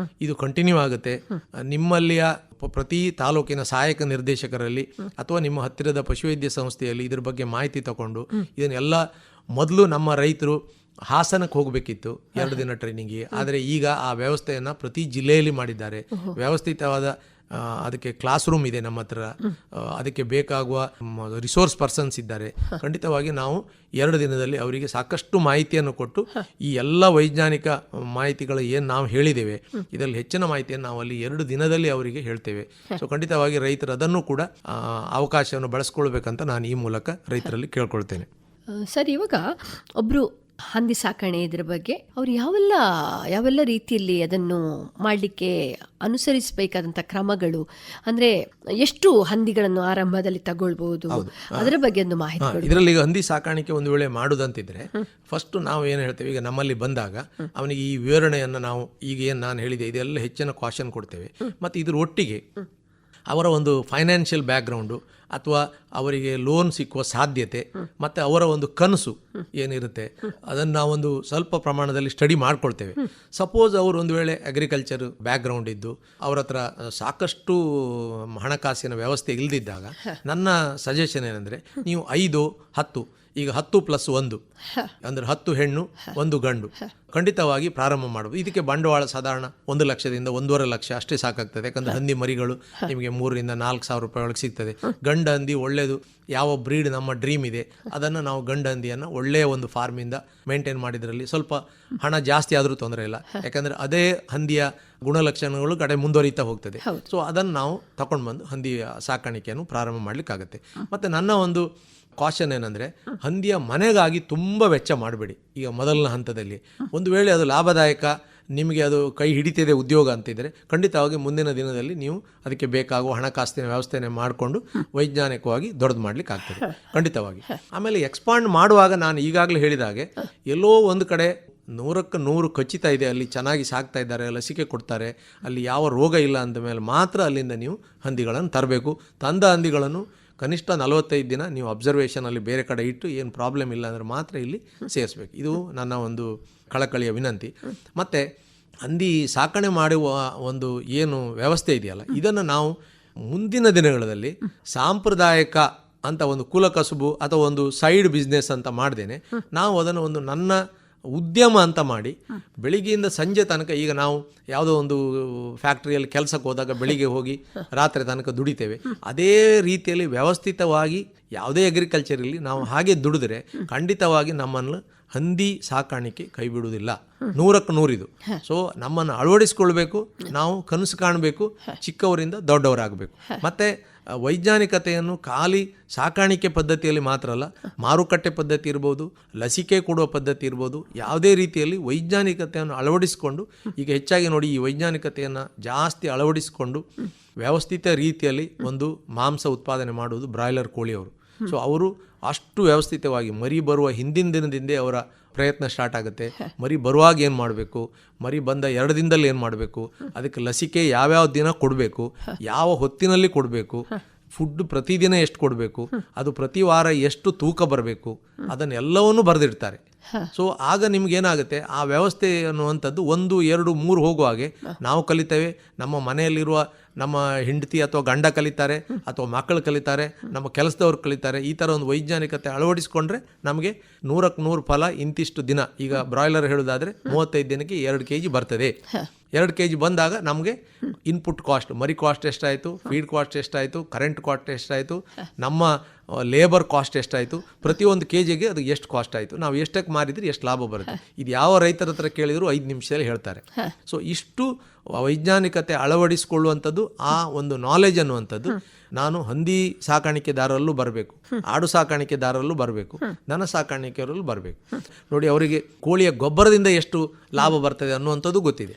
ಇದು ಕಂಟಿನ್ಯೂ ಆಗುತ್ತೆ. ನಿಮ್ಮಲ್ಲಿಯ ಪ್ರತಿ ತಾಲೂಕಿನ ಸಹಾಯಕ ನಿರ್ದೇಶಕರಲ್ಲಿ ಅಥವಾ ನಿಮ್ಮ ಹತ್ತಿರದ ಪಶುವೈದ್ಯ ಸಂಸ್ಥೆಯಲ್ಲಿ ಇದ್ರ ಬಗ್ಗೆ ಮಾಹಿತಿ ತಗೊಂಡು ಇದನ್ನೆಲ್ಲ, ಮೊದಲು ನಮ್ಮ ರೈತರು ಹಾಸನಕ್ಕೆ ಹೋಗಬೇಕಿತ್ತು 2 ದಿನ ಟ್ರೈನಿಂಗಿಗೆ, ಆದರೆ ಈಗ ಆ ವ್ಯವಸ್ಥೆಯನ್ನು ಪ್ರತಿ ಜಿಲ್ಲೆಯಲ್ಲಿ ಮಾಡಿದ್ದಾರೆ. ವ್ಯವಸ್ಥಿತವಾದ ಅದಕ್ಕೆ ಕ್ಲಾಸ್ ರೂಮ್ ಇದೆ ನಮ್ಮ ಹತ್ರ, ಅದಕ್ಕೆ ಬೇಕಾಗುವ ರಿಸೋರ್ಸ್ ಪರ್ಸನ್ಸ್ ಇದ್ದಾರೆ. ಖಂಡಿತವಾಗಿ ನಾವು 2 ದಿನದಲ್ಲಿ ಅವರಿಗೆ ಸಾಕಷ್ಟು ಮಾಹಿತಿಯನ್ನು ಕೊಟ್ಟು ಈ ಎಲ್ಲ ವೈಜ್ಞಾನಿಕ ಮಾಹಿತಿಗಳು ಏನು ನಾವು ಹೇಳಿದ್ದೇವೆ ಇದರಲ್ಲಿ ಹೆಚ್ಚಿನ ಮಾಹಿತಿಯನ್ನು ನಾವು ಅಲ್ಲಿ 2 ದಿನದಲ್ಲಿ ಅವರಿಗೆ ಹೇಳ್ತೇವೆ. ಸೊ ಖಂಡಿತವಾಗಿ ರೈತರು ಅದನ್ನು ಕೂಡ ಅವಕಾಶವನ್ನು ಬಳಸ್ಕೊಳ್ಬೇಕಂತ ನಾನು ಈ ಮೂಲಕ ರೈತರಲ್ಲಿ ಕೇಳ್ಕೊಳ್ತೇನೆ. ಸರ್, ಇವಾಗ ಒಬ್ಬರು ಹಂದಿ ಸಾಕಣೆ ಇದ್ರ ಬಗ್ಗೆ ಅವ್ರು ಯಾವೆಲ್ಲ ರೀತಿಯಲ್ಲಿ ಅದನ್ನು ಮಾಡಲಿಕ್ಕೆ ಅನುಸರಿಸಬೇಕಾದಂಥ ಕ್ರಮಗಳು, ಅಂದರೆ ಎಷ್ಟು ಹಂದಿಗಳನ್ನು ಆರಂಭದಲ್ಲಿ ತಗೊಳ್ಬಹುದು, ಅದರ ಬಗ್ಗೆ ಒಂದು ಮಾಹಿತಿ. ಇದರಲ್ಲಿ ಈಗ ಹಂದಿ ಸಾಕಾಣಿಕೆ ಒಂದು ವೇಳೆ ಮಾಡುದಂತಿದ್ರೆ ಫಸ್ಟ್ ನಾವು ಏನು ಹೇಳ್ತೇವೆ, ಈಗ ನಮ್ಮಲ್ಲಿ ಬಂದಾಗ ಅವನಿಗೆ ಈ ವಿವರಣೆಯನ್ನು ನಾವು ಈಗ ಏನು ನಾನು ಹೇಳಿದೆ ಇದೆಲ್ಲ ಹೆಚ್ಚಿನ ಕ್ವಾಶನ್ ಕೊಡ್ತೇವೆ. ಮತ್ತು ಇದ್ರ ಒಟ್ಟಿಗೆ ಅವರ ಒಂದು ಫೈನಾನ್ಷಿಯಲ್ ಬ್ಯಾಕ್ಗ್ರೌಂಡು ಅಥವಾ ಅವರಿಗೆ ಲೋನ್ ಸಿಕ್ಕುವ ಸಾಧ್ಯತೆ ಮತ್ತು ಅವರ ಒಂದು ಕನಸು ಏನಿರುತ್ತೆ ಅದನ್ನು ನಾವೊಂದು ಸ್ವಲ್ಪ ಪ್ರಮಾಣದಲ್ಲಿ ಸ್ಟಡಿ ಮಾಡ್ಕೊಳ್ತೇವೆ. ಸಪೋಸ್ ಅವರು ಒಂದು ವೇಳೆ ಅಗ್ರಿಕಲ್ಚರ್ ಬ್ಯಾಕ್ಗ್ರೌಂಡ್ ಇದ್ದು ಅವ್ರ ಹತ್ರ ಸಾಕಷ್ಟು ಹಣಕಾಸಿನ ವ್ಯವಸ್ಥೆ ಇಲ್ಲದಿದ್ದಾಗ ನನ್ನ ಸಜೆಷನ್ ಏನಂದರೆ ನೀವು 5-10, ಈಗ 10+1 ಅಂದರೆ 10 ಹೆಣ್ಣು 1 ಗಂಡು ಖಂಡಿತವಾಗಿ ಪ್ರಾರಂಭ ಮಾಡಬಹುದು. ಇದಕ್ಕೆ ಬಂಡವಾಳ ಸಾಧಾರಣ 1 ಲಕ್ಷದಿಂದ 1.5 ಲಕ್ಷ ಅಷ್ಟೇ ಸಾಕಾಗ್ತದೆ. ಯಾಕಂದರೆ ಹಂದಿ ಮರಿಗಳು ನಿಮಗೆ 3,000 ರಿಂದ 4,000 ರೂಪಾಯಿ ಒಳಗೆ ಸಿಗ್ತದೆ. ಗಂಡು ಹಂದಿ ಒಳ್ಳೆಯದು, ಯಾವ ಬ್ರೀಡ್ ನಮ್ಮ ಡ್ರೀಮ್ ಇದೆ ಅದನ್ನು ನಾವು ಗಂಡು ಹಂದಿಯನ್ನು ಒಳ್ಳೆಯ ಒಂದು ಫಾರ್ಮಿಂದ ಮೇಂಟೈನ್ ಮಾಡಿದ್ರಲ್ಲಿ ಸ್ವಲ್ಪ ಹಣ ಜಾಸ್ತಿ ಆದರೂ ತೊಂದರೆ ಇಲ್ಲ. ಯಾಕಂದರೆ ಅದೇ ಹಂದಿಯ ಗುಣಲಕ್ಷಣಗಳು ಕಡೆ ಮುಂದುವರಿತಾ ಹೋಗ್ತದೆ. ಸೊ ಅದನ್ನು ನಾವು ತಗೊಂಡು ಬಂದು ಹಂದಿಯ ಸಾಕಾಣಿಕೆಯನ್ನು ಪ್ರಾರಂಭ ಮಾಡಲಿಕ್ಕಾಗತ್ತೆ. ಮತ್ತು ನನ್ನ ಒಂದು ಕಾಷನ್ ಏನಂದರೆ ಹಂದಿಯ ಮನೆಗಾಗಿ ತುಂಬ ವೆಚ್ಚ ಮಾಡಬೇಡಿ. ಈಗ ಮೊದಲನ ಹಂತದಲ್ಲಿ ಒಂದು ವೇಳೆ ಅದು ಲಾಭದಾಯಕ, ನಿಮಗೆ ಅದು ಕೈ ಹಿಡಿತಿದೆ ಉದ್ಯೋಗ ಅಂತಿದ್ರೆ ಖಂಡಿತವಾಗಿ ಮುಂದಿನ ದಿನದಲ್ಲಿ ನೀವು ಅದಕ್ಕೆ ಬೇಕಾಗುವ ಹಣಕಾಸಿನ ವ್ಯವಸ್ಥೆನೇ ಮಾಡಿಕೊಂಡು ವೈಜ್ಞಾನಿಕವಾಗಿ ದೊಡ್ಡದು ಮಾಡಲಿಕ್ಕೆ ಆಗ್ತದೆ ಖಂಡಿತವಾಗಿ. ಆಮೇಲೆ ಎಕ್ಸ್ಪಾಂಡ್ ಮಾಡುವಾಗ ನಾನು ಈಗಾಗಲೇ ಹೇಳಿದಾಗೆ ಎಲ್ಲೋ ಒಂದು ಕಡೆ 100ಕ್ಕೆ 100 ಖಚಿತ ಇದೆ, ಅಲ್ಲಿ ಚೆನ್ನಾಗಿ ಸಾಕ್ತಾ ಇದ್ದಾರೆ, ಲಸಿಕೆ ಕೊಡ್ತಾರೆ, ಅಲ್ಲಿ ಯಾವ ರೋಗ ಇಲ್ಲ ಅಂದ ಮೇಲೆ ಮಾತ್ರ ಅಲ್ಲಿಂದ ನೀವು ಹಂದಿಗಳನ್ನು ತರಬೇಕು. ತಂದ ಹಂದಿಗಳನ್ನು ಕನಿಷ್ಠ 45 ದಿನ ನೀವು ಅಬ್ಸರ್ವೇಷನಲ್ಲಿ ಬೇರೆ ಕಡೆ ಇಟ್ಟು ಏನು ಪ್ರಾಬ್ಲಮ್ ಇಲ್ಲ ಅಂದರೆ ಮಾತ್ರ ಇಲ್ಲಿ ಸೇರಿಸ್ಬೇಕು. ಇದು ನನ್ನ ಒಂದು ಕಳಕಳಿಯ ವಿನಂತಿ. ಮತ್ತು ಹಂದಿ ಸಾಕಣೆ ಮಾಡುವ ಒಂದು ಏನು ವ್ಯವಸ್ಥೆ ಇದೆಯಲ್ಲ, ಇದನ್ನು ನಾವು ಮುಂದಿನ ದಿನಗಳಲ್ಲಿ ಸಾಂಪ್ರದಾಯಿಕ ಅಂತ ಒಂದು ಕುಲಕಸುಬು ಅಥವಾ ಒಂದು ಸೈಡ್ ಬಿಸ್ನೆಸ್ ಅಂತ ಮಾಡ್ದೇನೆ ನಾವು ಅದನ್ನು ಒಂದು ನನ್ನ ಉದ್ಯಮ ಅಂತ ಮಾಡಿ ಬೆಳಿಗ್ಗೆಯಿಂದ ಸಂಜೆ ತನಕ, ಈಗ ನಾವು ಯಾವುದೋ ಒಂದು ಫ್ಯಾಕ್ಟ್ರಿಯಲ್ಲಿ ಕೆಲಸಕ್ಕೆ ಹೋದಾಗ ಬೆಳಿಗ್ಗೆ ಹೋಗಿ ರಾತ್ರಿ ತನಕ ದುಡಿತೇವೆ, ಅದೇ ರೀತಿಯಲ್ಲಿ ವ್ಯವಸ್ಥಿತವಾಗಿ ಯಾವುದೇ ಅಗ್ರಿಕಲ್ಚರ್ ಇರಲಿ ನಾವು ಹಾಗೆ ದುಡಿದ್ರೆ ಖಂಡಿತವಾಗಿ ನಮ್ಮನ್ನು ಹಂದಿ ಸಾಕಾಣಿಕೆ ಕೈ ಬಿಡುವುದಿಲ್ಲ. 100ಕ್ಕೆ 100 ಇದು. ಸೊ ನಮ್ಮನ್ನು ಅಳವಡಿಸ್ಕೊಳ್ಬೇಕು, ನಾವು ಕನಸು ಕಾಣಬೇಕು, ಚಿಕ್ಕವರಿಂದ ದೊಡ್ಡವರಾಗಬೇಕು. ಮತ್ತು ವೈಜ್ಞಾನಿಕತೆಯನ್ನು ಖಾಲಿ ಸಾಕಾಣಿಕೆ ಪದ್ಧತಿಯಲ್ಲಿ ಮಾತ್ರ ಅಲ್ಲ, ಮಾರುಕಟ್ಟೆ ಪದ್ಧತಿ ಇರ್ಬೋದು, ಲಸಿಕೆ ಕೊಡುವ ಪದ್ಧತಿ ಇರ್ಬೋದು, ಯಾವುದೇ ರೀತಿಯಲ್ಲಿ ವೈಜ್ಞಾನಿಕತೆಯನ್ನು ಅಳವಡಿಸಿಕೊಂಡು, ಈಗ ಹೆಚ್ಚಾಗಿ ನೋಡಿ ಈ ವೈಜ್ಞಾನಿಕತೆಯನ್ನು ಜಾಸ್ತಿ ಅಳವಡಿಸಿಕೊಂಡು ವ್ಯವಸ್ಥಿತ ರೀತಿಯಲ್ಲಿ ಒಂದು ಮಾಂಸ ಉತ್ಪಾದನೆ ಮಾಡುವುದು ಬ್ರಾಯ್ಲರ್ ಕೋಳಿಯವರು. ಸೊ ಅವರು ಅಷ್ಟು ವ್ಯವಸ್ಥಿತವಾಗಿ ಮರಿ ಬರುವ ಹಿಂದಿನ ದಿನದಿಂದೇ ಅವರ ಪ್ರಯತ್ನ ಸ್ಟಾರ್ಟ್ ಆಗುತ್ತೆ. ಮರಿ ಬರುವಾಗ ಏನು ಮಾಡಬೇಕು, ಮರಿ ಬಂದ 2 ದಿನದಲ್ಲಿ ಏನು ಮಾಡಬೇಕು, ಅದಕ್ಕೆ ಲಸಿಕೆ ಯಾವ್ಯಾವ ದಿನ ಕೊಡಬೇಕು, ಯಾವ ಹೊತ್ತಿನಲ್ಲಿ ಕೊಡಬೇಕು, ಫುಡ್ ಪ್ರತಿದಿನ ಎಷ್ಟು ಕೊಡಬೇಕು, ಅದು ಪ್ರತಿ ವಾರ ಎಷ್ಟು ತೂಕ ಬರಬೇಕು, ಅದನ್ನೆಲ್ಲವನ್ನೂ ಬರೆದಿರ್ತಾರೆ. ಸೊ ಆಗ ನಿಮ್ಗೇನಾಗುತ್ತೆ, ಆ ವ್ಯವಸ್ಥೆ ಅನ್ನುವಂಥದ್ದು 1, 2, 3 ಹೋಗುವಾಗೆ ನಾವು ಕಲಿತೇವೆ, ನಮ್ಮ ಮನೆಯಲ್ಲಿರುವ ನಮ್ಮ ಹೆಂಡತಿ ಅಥವಾ ಗಂಡ ಕಲಿತಾರೆ, ಅಥವಾ ಮಕ್ಕಳು ಕಲಿತಾರೆ, ನಮ್ಮ ಕೆಲಸದವ್ರು ಕಲಿತಾರೆ. ಈ ಥರ ಒಂದು ವೈಜ್ಞಾನಿಕತೆ ಅಳವಡಿಸ್ಕೊಂಡ್ರೆ ನಮಗೆ 100ಕ್ಕೆ 100 ಫಲ ಇಂತಿಷ್ಟು ದಿನ. ಈಗ ಬ್ರಾಯ್ಲರ್ ಹೇಳೋದಾದರೆ 35 ದಿನಕ್ಕೆ 2 kg ಬರ್ತದೆ. 2 kg ಬಂದಾಗ ನಮಗೆ ಇನ್ಪುಟ್ ಕಾಸ್ಟ್, ಮರಿ ಕಾಸ್ಟ್ ಎಷ್ಟಾಯಿತು, ಫೀಡ್ ಕಾಸ್ಟ್ ಎಷ್ಟಾಯಿತು, ಕರೆಂಟ್ ಕಾಸ್ಟ್ ಎಷ್ಟಾಯಿತು, ನಮ್ಮ ಲೇಬರ್ ಕಾಸ್ಟ್ ಎಷ್ಟಾಯಿತು, ಪ್ರತಿಯೊಂದು KGಗೆ ಅದು ಎಷ್ಟು ಕಾಸ್ಟ್ ಆಯಿತು, ನಾವು ಎಷ್ಟಕ್ಕೆ ಮಾರಿದ್ರೆ ಎಷ್ಟು ಲಾಭ ಬರುತ್ತೆ, ಇದು ಯಾವ ರೈತರ ಹತ್ರ ಕೇಳಿದ್ರು 5 ನಿಮಿಷದಲ್ಲಿ ಹೇಳ್ತಾರೆ. ಸೊ ಇಷ್ಟು ವೈಜ್ಞಾನಿಕತೆ ಅಳವಡಿಸಿಕೊಳ್ಳುವಂಥದ್ದು, ಆ ಒಂದು ನಾಲೆಜ್ ಅನ್ನುವಂಥದ್ದು ನಾನು ಹಂದಿ ಸಾಕಾಣಿಕೆದಾರರಲ್ಲೂ ಬರಬೇಕು, ಆಡು ಸಾಕಾಣಿಕೆದಾರರಲ್ಲೂ ಬರಬೇಕು, ದನ ಸಾಕಾಣಿಕೆಯವರಲ್ಲೂ ಬರಬೇಕು. ನೋಡಿ, ಅವರಿಗೆ ಕೋಳಿಯ ಗೊಬ್ಬರದಿಂದ ಎಷ್ಟು ಲಾಭ ಬರ್ತದೆ ಅನ್ನುವಂಥದ್ದು ಗೊತ್ತಿದೆ.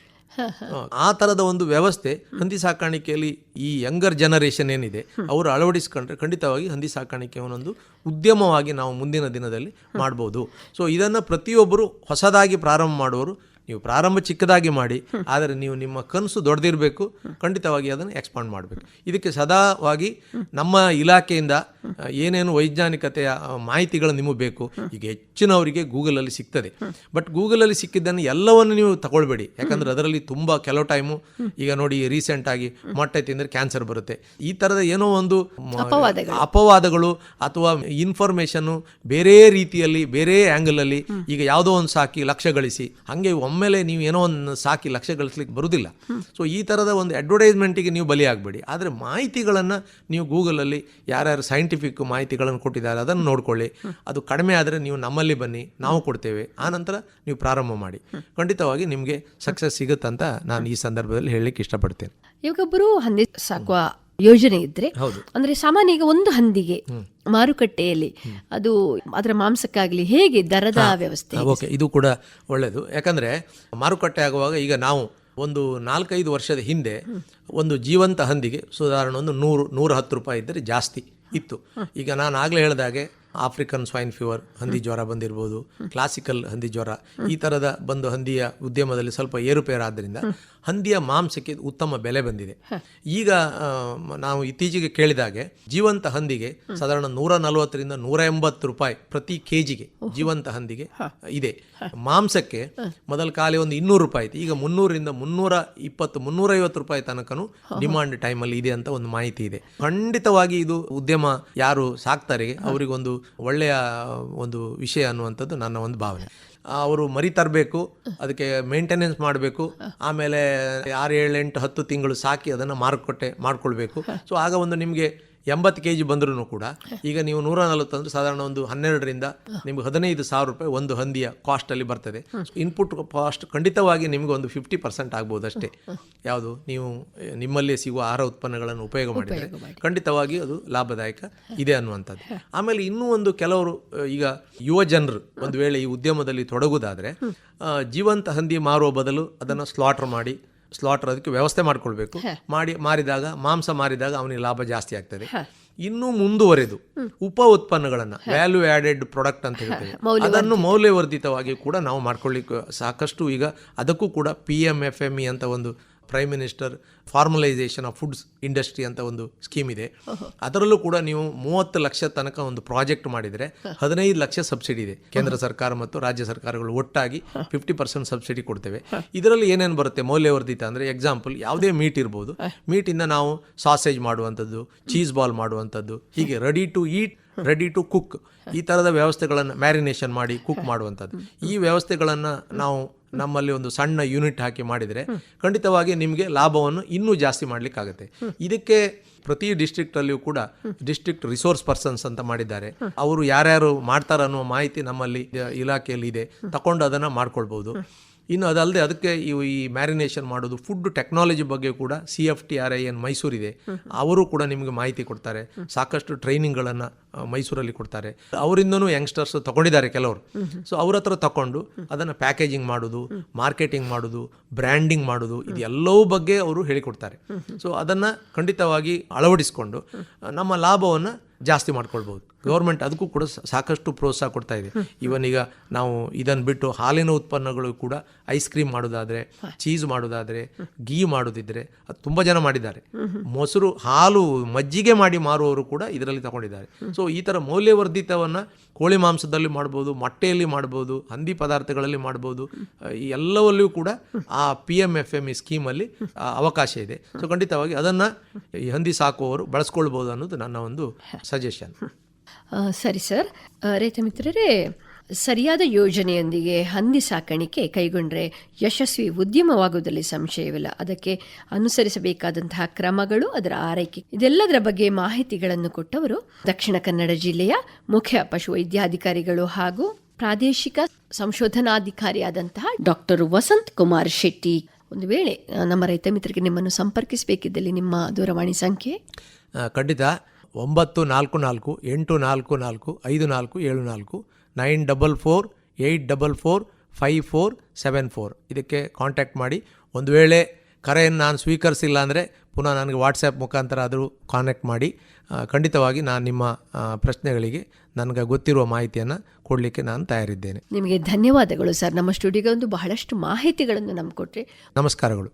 ಆ ಥರದ ಒಂದು ವ್ಯವಸ್ಥೆ ಹಂದಿ ಸಾಕಾಣಿಕೆಯಲ್ಲಿ ಈ ಯಂಗರ್ ಜನರೇಷನ್ ಏನಿದೆ ಅವರು ಅಳವಡಿಸ್ಕೊಂಡ್ರೆ ಖಂಡಿತವಾಗಿ ಹಂದಿ ಸಾಕಾಣಿಕೆ ಒಂದೊಂದು ಉದ್ಯಮವಾಗಿ ನಾವು ಮುಂದಿನ ದಿನದಲ್ಲಿ ಮಾಡ್ಬೋದು. ಸೊ ಇದನ್ನು ಪ್ರತಿಯೊಬ್ಬರು ಹೊಸದಾಗಿ ಪ್ರಾರಂಭ ಮಾಡುವವರು, ನೀವು ಪ್ರಾರಂಭ ಚಿಕ್ಕದಾಗಿ ಮಾಡಿ, ಆದರೆ ನೀವು ನಿಮ್ಮ ಕನಸು ದೊಡ್ಡದಿರಬೇಕು, ಖಂಡಿತವಾಗಿ ಅದನ್ನು ಎಕ್ಸ್ಪಾಂಡ್ ಮಾಡಬೇಕು. ಇದಕ್ಕೆ ಸದಾವಾಗಿ ನಮ್ಮ ಇಲಾಖೆಯಿಂದ ಏನೇನು ವೈಜ್ಞಾನಿಕತೆಯ ಮಾಹಿತಿಗಳು ನಿಮಗೆ ಬೇಕು, ಈಗ ಹೆಚ್ಚಿನವರಿಗೆ ಗೂಗಲಲ್ಲಿ ಸಿಗ್ತದೆ. ಬಟ್ ಗೂಗಲಲ್ಲಿ ಸಿಕ್ಕಿದ್ದನ್ನು ಎಲ್ಲವನ್ನು ನೀವು ತಗೊಳ್ಬೇಡಿ, ಯಾಕಂದರೆ ಅದರಲ್ಲಿ ತುಂಬ ಕೆಲವು ಟೈಮು, ಈಗ ನೋಡಿ ರೀಸೆಂಟಾಗಿ ಮೊಟ್ಟೆ ತಿಂದರೆ ಕ್ಯಾನ್ಸರ್ ಬರುತ್ತೆ, ಈ ಥರದ ಏನೋ ಒಂದು ಅಪವಾದಗಳು ಅಥವಾ ಇನ್ಫಾರ್ಮೇಷನ್ನು ಬೇರೆ ರೀತಿಯಲ್ಲಿ ಬೇರೆ ಆ್ಯಂಗಲಲ್ಲಿ, ಈಗ ಯಾವುದೋ ಒಂದು ಸಾಕಿ ಲಕ್ಷ ಗಳಿಸಿ, ಹಾಗೆ ಒಮ್ಮೆಲೆ ನೀವು ಏನೋ ಒಂದು ಸಾಕಿ ಲಕ್ಷ ಗಳಿಸ್ಲಿಕ್ಕೆ ಬರುವುದಿಲ್ಲ. ಸೊ ಈ ಥರದ ಒಂದು ಅಡ್ವರ್ಟೈಸ್ಮೆಂಟಿಗೆ ನೀವು ಬಲಿಯಾಗಬೇಡಿ. ಆದರೆ ಮಾಹಿತಿಗಳನ್ನು ನೀವು ಗೂಗಲಲ್ಲಿ ಯಾರ್ಯಾರು ಸೈಂಟಿಫಿಕ್ ಮಾಹಿತಿಗಳನ್ನು ಕೊಟ್ಟಿದ್ದಾರೆ ಅದನ್ನು ನೋಡ್ಕೊಳ್ಳಿ. ಅದು ಕಡಿಮೆ ಆದರೆ ನೀವು ನಮ್ಮಲ್ಲಿ ಬನ್ನಿ, ನಾವು ಕೊಡ್ತೇವೆ. ಆನಂತರ ನೀವು ಪ್ರಾರಂಭ ಮಾಡಿ, ಖಂಡಿತವಾಗಿ ನಿಮಗೆ ಸಕ್ಸಸ್ ಸಿಗುತ್ತಂತ ನಾನು ಈ ಸಂದರ್ಭದಲ್ಲಿ ಹೇಳಲಿಕ್ಕೆ ಇಷ್ಟಪಡ್ತೇನೆ. ಇವಾಗೊಬ್ಬರು ಹಂದಿ ಸಾಕುವ ಯೋಜನೆ ಇದ್ರೆ, ಅಂದ್ರೆ ಸಾಮಾನ್ಯ ಈಗ ಒಂದು ಹಂದಿಗೆ ಮಾರುಕಟ್ಟೆಯಲ್ಲಿ ಅದು ಅದರ ಮಾಂಸಕ್ಕಾಗಲಿ ಹೇಗೆ ದರದ ವ್ಯವಸ್ಥೆ? ಓಕೆ, ಇದು ಕೂಡ ಒಳ್ಳೆಯದು. ಯಾಕಂದರೆ ಮಾರುಕಟ್ಟೆ ಆಗುವಾಗ ಈಗ ನಾವು ಒಂದು 4-5 ವರ್ಷದ ಹಿಂದೆ ಒಂದು ಜೀವಂತ ಹಂದಿಗೆ ಸಾಧಾರಣ ಒಂದು 100-110 ರೂಪಾಯಿ ಇದ್ದರೆ ಜಾಸ್ತಿ ಇತ್ತು. ಈಗ ನಾನು ಆಗಲೇ ಹೇಳಿದಾಗೆ ಆಫ್ರಿಕನ್ ಸ್ವೈನ್ ಫೀವರ್ ಹಂದಿ ಜ್ವರ ಬಂದಿರ್ಬೋದು, ಕ್ಲಾಸಿಕಲ್ ಹಂದಿ ಜ್ವರ, ಈ ಥರದ ಬಂದು ಹಂದಿಯ ಉದ್ಯಮದಲ್ಲಿ ಸ್ವಲ್ಪ ಏರುಪೇರಾದ್ದರಿಂದ ಹಂದಿಯ ಮಾಂಸಕ್ಕೆ ಉತ್ತಮ ಬೆಲೆ ಬಂದಿದೆ. ಈಗ ನಾವು ಇತ್ತೀಚೆಗೆ ಕೇಳಿದಾಗೆ ಜೀವಂತ ಹಂದಿಗೆ ಸಾಧಾರಣ 140ರಿಂದ 180 ರೂಪಾಯಿ ಪ್ರತಿ KGಗೆ ಜೀವಂತ ಹಂದಿಗೆ ಇದೆ. ಮಾಂಸಕ್ಕೆ ಮೊದಲ ಕಾಲಿ ಒಂದು 200 ರೂಪಾಯಿ ಇತ್ತು, ಈಗ 300ರಿಂದ 320-350 ರೂಪಾಯಿ ತನಕನೂ ಡಿಮಾಂಡ್ ಟೈಮಲ್ಲಿ ಇದೆ ಅಂತ ಒಂದು ಮಾಹಿತಿ ಇದೆ. ಖಂಡಿತವಾಗಿ ಇದು ಉದ್ಯಮ ಯಾರು ಸಾಕ್ತಾರೆ ಅವರಿಗೊಂದು ಒಳ್ಳೆಯ ಒಂದು ವಿಷಯ ಅನ್ನುವಂಥದ್ದು ನನ್ನ ಒಂದು ಭಾವನೆ. ಅವರು ಮರಿ ತರಬೇಕು, ಅದಕ್ಕೆ ಮೇಂಟೆನೆನ್ಸ್ ಮಾಡಬೇಕು, ಆಮೇಲೆ 6, 7, 8, 10 ತಿಂಗಳು ಸಾಕಿ ಅದನ್ನು ಮಾರುಕಟ್ಟೆ ಮಾಡ್ಕೊಳ್ಬೇಕು. ಸೊ ಆಗ ಒಂದು ನಿಮಗೆ 80 kg ಬಂದ್ರೂ ಕೂಡ ಈಗ ನೀವು 140 ಅಂದರೆ ಸಾಧಾರಣ ಒಂದು 12ರಿಂದ ನಿಮ್ಗೆ 15,000 ರೂಪಾಯಿ ಒಂದು ಹಂದಿಯ ಕಾಸ್ಟಲ್ಲಿ ಬರ್ತದೆ. ಇನ್ಪುಟ್ ಕಾಸ್ಟ್ ಖಂಡಿತವಾಗಿ ನಿಮಗೆ ಒಂದು 50% ಆಗ್ಬೋದು ಅಷ್ಟೇ. ಯಾವುದು ನೀವು ನಿಮ್ಮಲ್ಲೇ ಸಿಗುವ ಆಹಾರ ಉತ್ಪನ್ನಗಳನ್ನು ಉಪಯೋಗ ಮಾಡಿದರೆ ಖಂಡಿತವಾಗಿ ಅದು ಲಾಭದಾಯಕ ಇದೆ ಅನ್ನುವಂಥದ್ದು. ಆಮೇಲೆ ಇನ್ನೂ ಒಂದು ಕೆಲವರು ಈಗ ಯುವ ಜನರು ಒಂದು ವೇಳೆ ಈ ಉದ್ಯಮದಲ್ಲಿ ತೊಡಗುವುದಾದರೆ ಜೀವಂತ ಹಂದಿ ಮಾರುವ ಬದಲು ಅದನ್ನು ಸ್ಲಾಟರ್ ಅದಕ್ಕೆ ವ್ಯವಸ್ಥೆ ಮಾಡ್ಕೊಳ್ಬೇಕು. ಮಾರಿದಾಗ ಮಾಂಸ ಮಾರಿದಾಗ ಅವನಿಗೆ ಲಾಭ ಜಾಸ್ತಿ ಆಗ್ತದೆ. ಇನ್ನೂ ಮುಂದುವರೆದು ಉಪ ಉತ್ಪನ್ನಗಳನ್ನು ವ್ಯಾಲ್ಯೂ ಆ್ಯಡೆಡ್ ಪ್ರಾಡಕ್ಟ್ ಅಂತ ಹೇಳ್ತೇವೆ, ಅದನ್ನು ಮೌಲ್ಯವರ್ಧಿತವಾಗಿ ಕೂಡ ನಾವು ಮಾಡ್ಕೊಳ್ಳಿಕ್ಕೆ ಸಾಕಷ್ಟು ಈಗ ಅದಕ್ಕೂ ಕೂಡ PMFME ಅಂತ ಒಂದು prime minister formalisation of foods industry ಅಂತ ಒಂದು ಸ್ಕೀಮ್ ಇದೆ. ಅದರಲ್ಲೂ ಕೂಡ ನೀವು 30 ಲಕ್ಷ ತನಕ ಒಂದು ಪ್ರಾಜೆಕ್ಟ್ ಮಾಡಿದರೆ 15 ಲಕ್ಷ ಸಬ್ಸಿಡಿ ಇದೆ. ಕೇಂದ್ರ ಸರ್ಕಾರ ಮತ್ತು ರಾಜ್ಯ ಸರ್ಕಾರಗಳು ಒಟ್ಟಾಗಿ 50% ಸಬ್ಸಿಡಿ ಕೊಡ್ತೇವೆ. ಇದರಲ್ಲಿ ಏನೇನು ಬರುತ್ತೆ ಮೌಲ್ಯವರ್ಧಿತ ಅಂದರೆ, ಎಕ್ಸಾಂಪಲ್ ಯಾವುದೇ ಮೀಟ್ ಇರ್ಬೋದು, ಮೀಟಿಂದ ನಾವು ಸಾಸೇಜ್ ಮಾಡುವಂಥದ್ದು, ಚೀಸ್ ಬಾಲ್ ಮಾಡುವಂಥದ್ದು, ಹೀಗೆ ready to eat, ready to cook, ಈ ಥರದ ವ್ಯವಸ್ಥೆಗಳನ್ನು ಮ್ಯಾರಿನೇಷನ್ ಮಾಡಿ ಕುಕ್ ಮಾಡುವಂಥದ್ದು. ಈ ವ್ಯವಸ್ಥೆಗಳನ್ನು ನಾವು ನಮ್ಮಲ್ಲಿ ಒಂದು ಸಣ್ಣ ಯೂನಿಟ್ ಹಾಕಿ ಮಾಡಿದರೆ ಖಂಡಿತವಾಗಿ ನಿಮಗೆ ಲಾಭವನ್ನು ಇನ್ನೂ ಜಾಸ್ತಿ ಮಾಡಲಿಕ್ಕಾಗತ್ತೆ. ಇದಕ್ಕೆ ಪ್ರತಿ ಡಿಸ್ಟ್ರಿಕ್ಟಲ್ಲಿಯೂ ಕೂಡ ಡಿಸ್ಟ್ರಿಕ್ಟ್ ರಿಸೋರ್ಸ್ ಪರ್ಸನ್ಸ್ ಅಂತ ಮಾಡಿದ್ದಾರೆ. ಅವರು ಯಾರ್ಯಾರು ಮಾಡ್ತಾರೆ ಅನ್ನೋ ಮಾಹಿತಿ ನಮ್ಮಲ್ಲಿ ಇಲಾಖೆಯಲ್ಲಿ ಇದೆ, ತಗೊಂಡು ಅದನ್ನು ಮಾಡ್ಕೊಳ್ಬೋದು. ಇನ್ನು ಅದಲ್ಲದೆ ಅದಕ್ಕೆ ಈ ಮ್ಯಾರಿನೇಷನ್ ಮಾಡೋದು, ಫುಡ್ ಟೆಕ್ನಾಲಜಿ ಬಗ್ಗೆ ಕೂಡ CFTRIN ಮೈಸೂರಿದೆ, ಅವರು ಕೂಡ ನಿಮಗೆ ಮಾಹಿತಿ ಕೊಡ್ತಾರೆ. ಸಾಕಷ್ಟು ಟ್ರೈನಿಂಗ್ಗಳನ್ನು ಮೈಸೂರಲ್ಲಿ ಕೊಡ್ತಾರೆ. ಅವರಿಂದನೂ ಯಂಗ್ಸ್ಟರ್ಸ್ ತಗೊಂಡಿದ್ದಾರೆ ಕೆಲವರು. ಸೊ ಅವ್ರ ಹತ್ರ ತಗೊಂಡು ಅದನ್ನು ಪ್ಯಾಕೇಜಿಂಗ್ ಮಾಡೋದು, ಮಾರ್ಕೆಟಿಂಗ್ ಮಾಡೋದು, ಬ್ರ್ಯಾಂಡಿಂಗ್ ಮಾಡೋದು, ಇದೆಲ್ಲವೂ ಬಗ್ಗೆ ಅವರು ಹೇಳಿಕೊಡ್ತಾರೆ. ಸೊ ಅದನ್ನು ಖಂಡಿತವಾಗಿ ಅಳವಡಿಸಿಕೊಂಡು ನಮ್ಮ ಲಾಭವನ್ನು ಜಾಸ್ತಿ ಮಾಡ್ಕೊಳ್ಬೋದು. ಗೌರ್ಮೆಂಟ್ ಅದಕ್ಕೂ ಕೂಡ ಸಾಕಷ್ಟು ಪ್ರೋತ್ಸಾಹ ಕೊಡ್ತಾ ಇದೆ. ಇವನ್ ಈಗ ನಾವು ಇದನ್ನು ಬಿಟ್ಟು ಹಾಲಿನ ಉತ್ಪನ್ನಗಳು ಕೂಡ ಐಸ್ ಕ್ರೀಮ್ ಮಾಡೋದಾದರೆ, ಚೀಸ್ ಮಾಡೋದಾದರೆ, ಗೀ ಮಾಡೋದಿದ್ರೆ ಅದು ತುಂಬ ಜನ ಮಾಡಿದ್ದಾರೆ. ಮೊಸರು, ಹಾಲು, ಮಜ್ಜಿಗೆ ಮಾಡಿ ಮಾರುವವರು ಕೂಡ ಇದರಲ್ಲಿ ತಗೊಂಡಿದ್ದಾರೆ. ಸೊ ಈ ಥರ ಮೌಲ್ಯವರ್ಧಿತವನ್ನು ಕೋಳಿ ಮಾಂಸದಲ್ಲಿ ಮಾಡ್ಬೋದು, ಮೊಟ್ಟೆಯಲ್ಲಿ ಮಾಡ್ಬೋದು, ಹಂದಿ ಪದಾರ್ಥಗಳಲ್ಲಿ ಮಾಡ್ಬೋದು. ಈ ಎಲ್ಲವಲ್ಲಿಯೂ ಕೂಡ ಆ PMFME ಸ್ಕೀಮಲ್ಲಿ ಅವಕಾಶ ಇದೆ. ಸೊ ಖಂಡಿತವಾಗಿ ಅದನ್ನು ಈ ಹಂದಿ ಸಾಕುವವರು ಬಳಸ್ಕೊಳ್ಬೋದು ಅನ್ನೋದು ನನ್ನ ಒಂದು ಸಜೆಷನ್. ಸರಿ ಸರ್. ರೈತ ಮಿತ್ರರೇ, ಸರಿಯಾದ ಯೋಜನೆಯೊಂದಿಗೆ ಹಂದಿ ಸಾಕಾಣಿಕೆ ಕೈಗೊಂಡ್ರೆ ಯಶಸ್ವಿ ಉದ್ಯಮವಾಗುವುದರಲ್ಲಿ ಸಂಶಯವಿಲ್ಲ. ಅದಕ್ಕೆ ಅನುಸರಿಸಬೇಕಾದಂತಹ ಕ್ರಮಗಳು, ಅದರ ಆರೈಕೆ, ಇದೆಲ್ಲದರ ಬಗ್ಗೆ ಮಾಹಿತಿಗಳನ್ನು ಕೊಟ್ಟವರು ದಕ್ಷಿಣ ಕನ್ನಡ ಜಿಲ್ಲೆಯ ಮುಖ್ಯ ಪಶುವೈದ್ಯಾಧಿಕಾರಿಗಳು ಹಾಗೂ ಪ್ರಾದೇಶಿಕ ಸಂಶೋಧನಾಧಿಕಾರಿಯಾದಂತಹ ಡಾಕ್ಟರ್ ವಸಂತ್ ಕುಮಾರ್ ಶೆಟ್ಟಿ. ಒಂದು ವೇಳೆ ನಮ್ಮ ರೈತ ಮಿತ್ರರಿಗೆ ನಿಮ್ಮನ್ನು ಸಂಪರ್ಕಿಸಬೇಕಿದ್ದಲ್ಲಿ ನಿಮ್ಮ ದೂರವಾಣಿ ಸಂಖ್ಯೆ? ಖಂಡಿತ 944 844 5474 944-844-5474 ಇದಕ್ಕೆ ಕಾಂಟ್ಯಾಕ್ಟ್ ಮಾಡಿ. ಒಂದು ವೇಳೆ ಕರೆಯನ್ನು ನಾನು ಸ್ವೀಕರಿಸಿಲ್ಲ ಅಂದರೆ ಪುನಃ ನನಗೆ ವಾಟ್ಸಪ್ ಮುಖಾಂತರ ಆದರೂ ಕಾಂಟ್ಯಾಕ್ಟ್ ಮಾಡಿ. ಖಂಡಿತವಾಗಿ ನಾನು ನಿಮ್ಮ ಪ್ರಶ್ನೆಗಳಿಗೆ ನನಗೆ ಗೊತ್ತಿರುವ ಮಾಹಿತಿಯನ್ನು ಕೊಡಲಿಕ್ಕೆ ನಾನು ತಯಾರಿದ್ದೇನೆ. ನಿಮಗೆ ಧನ್ಯವಾದಗಳು ಸರ್. ನಮ್ಮ ಸ್ಟುಡಿಯೋಗೆ ಒಂದು ಬಹಳಷ್ಟು ಮಾಹಿತಿಗಳನ್ನು ನಮ್ಗೆ ಕೊಟ್ಟರೆ. ನಮಸ್ಕಾರಗಳು.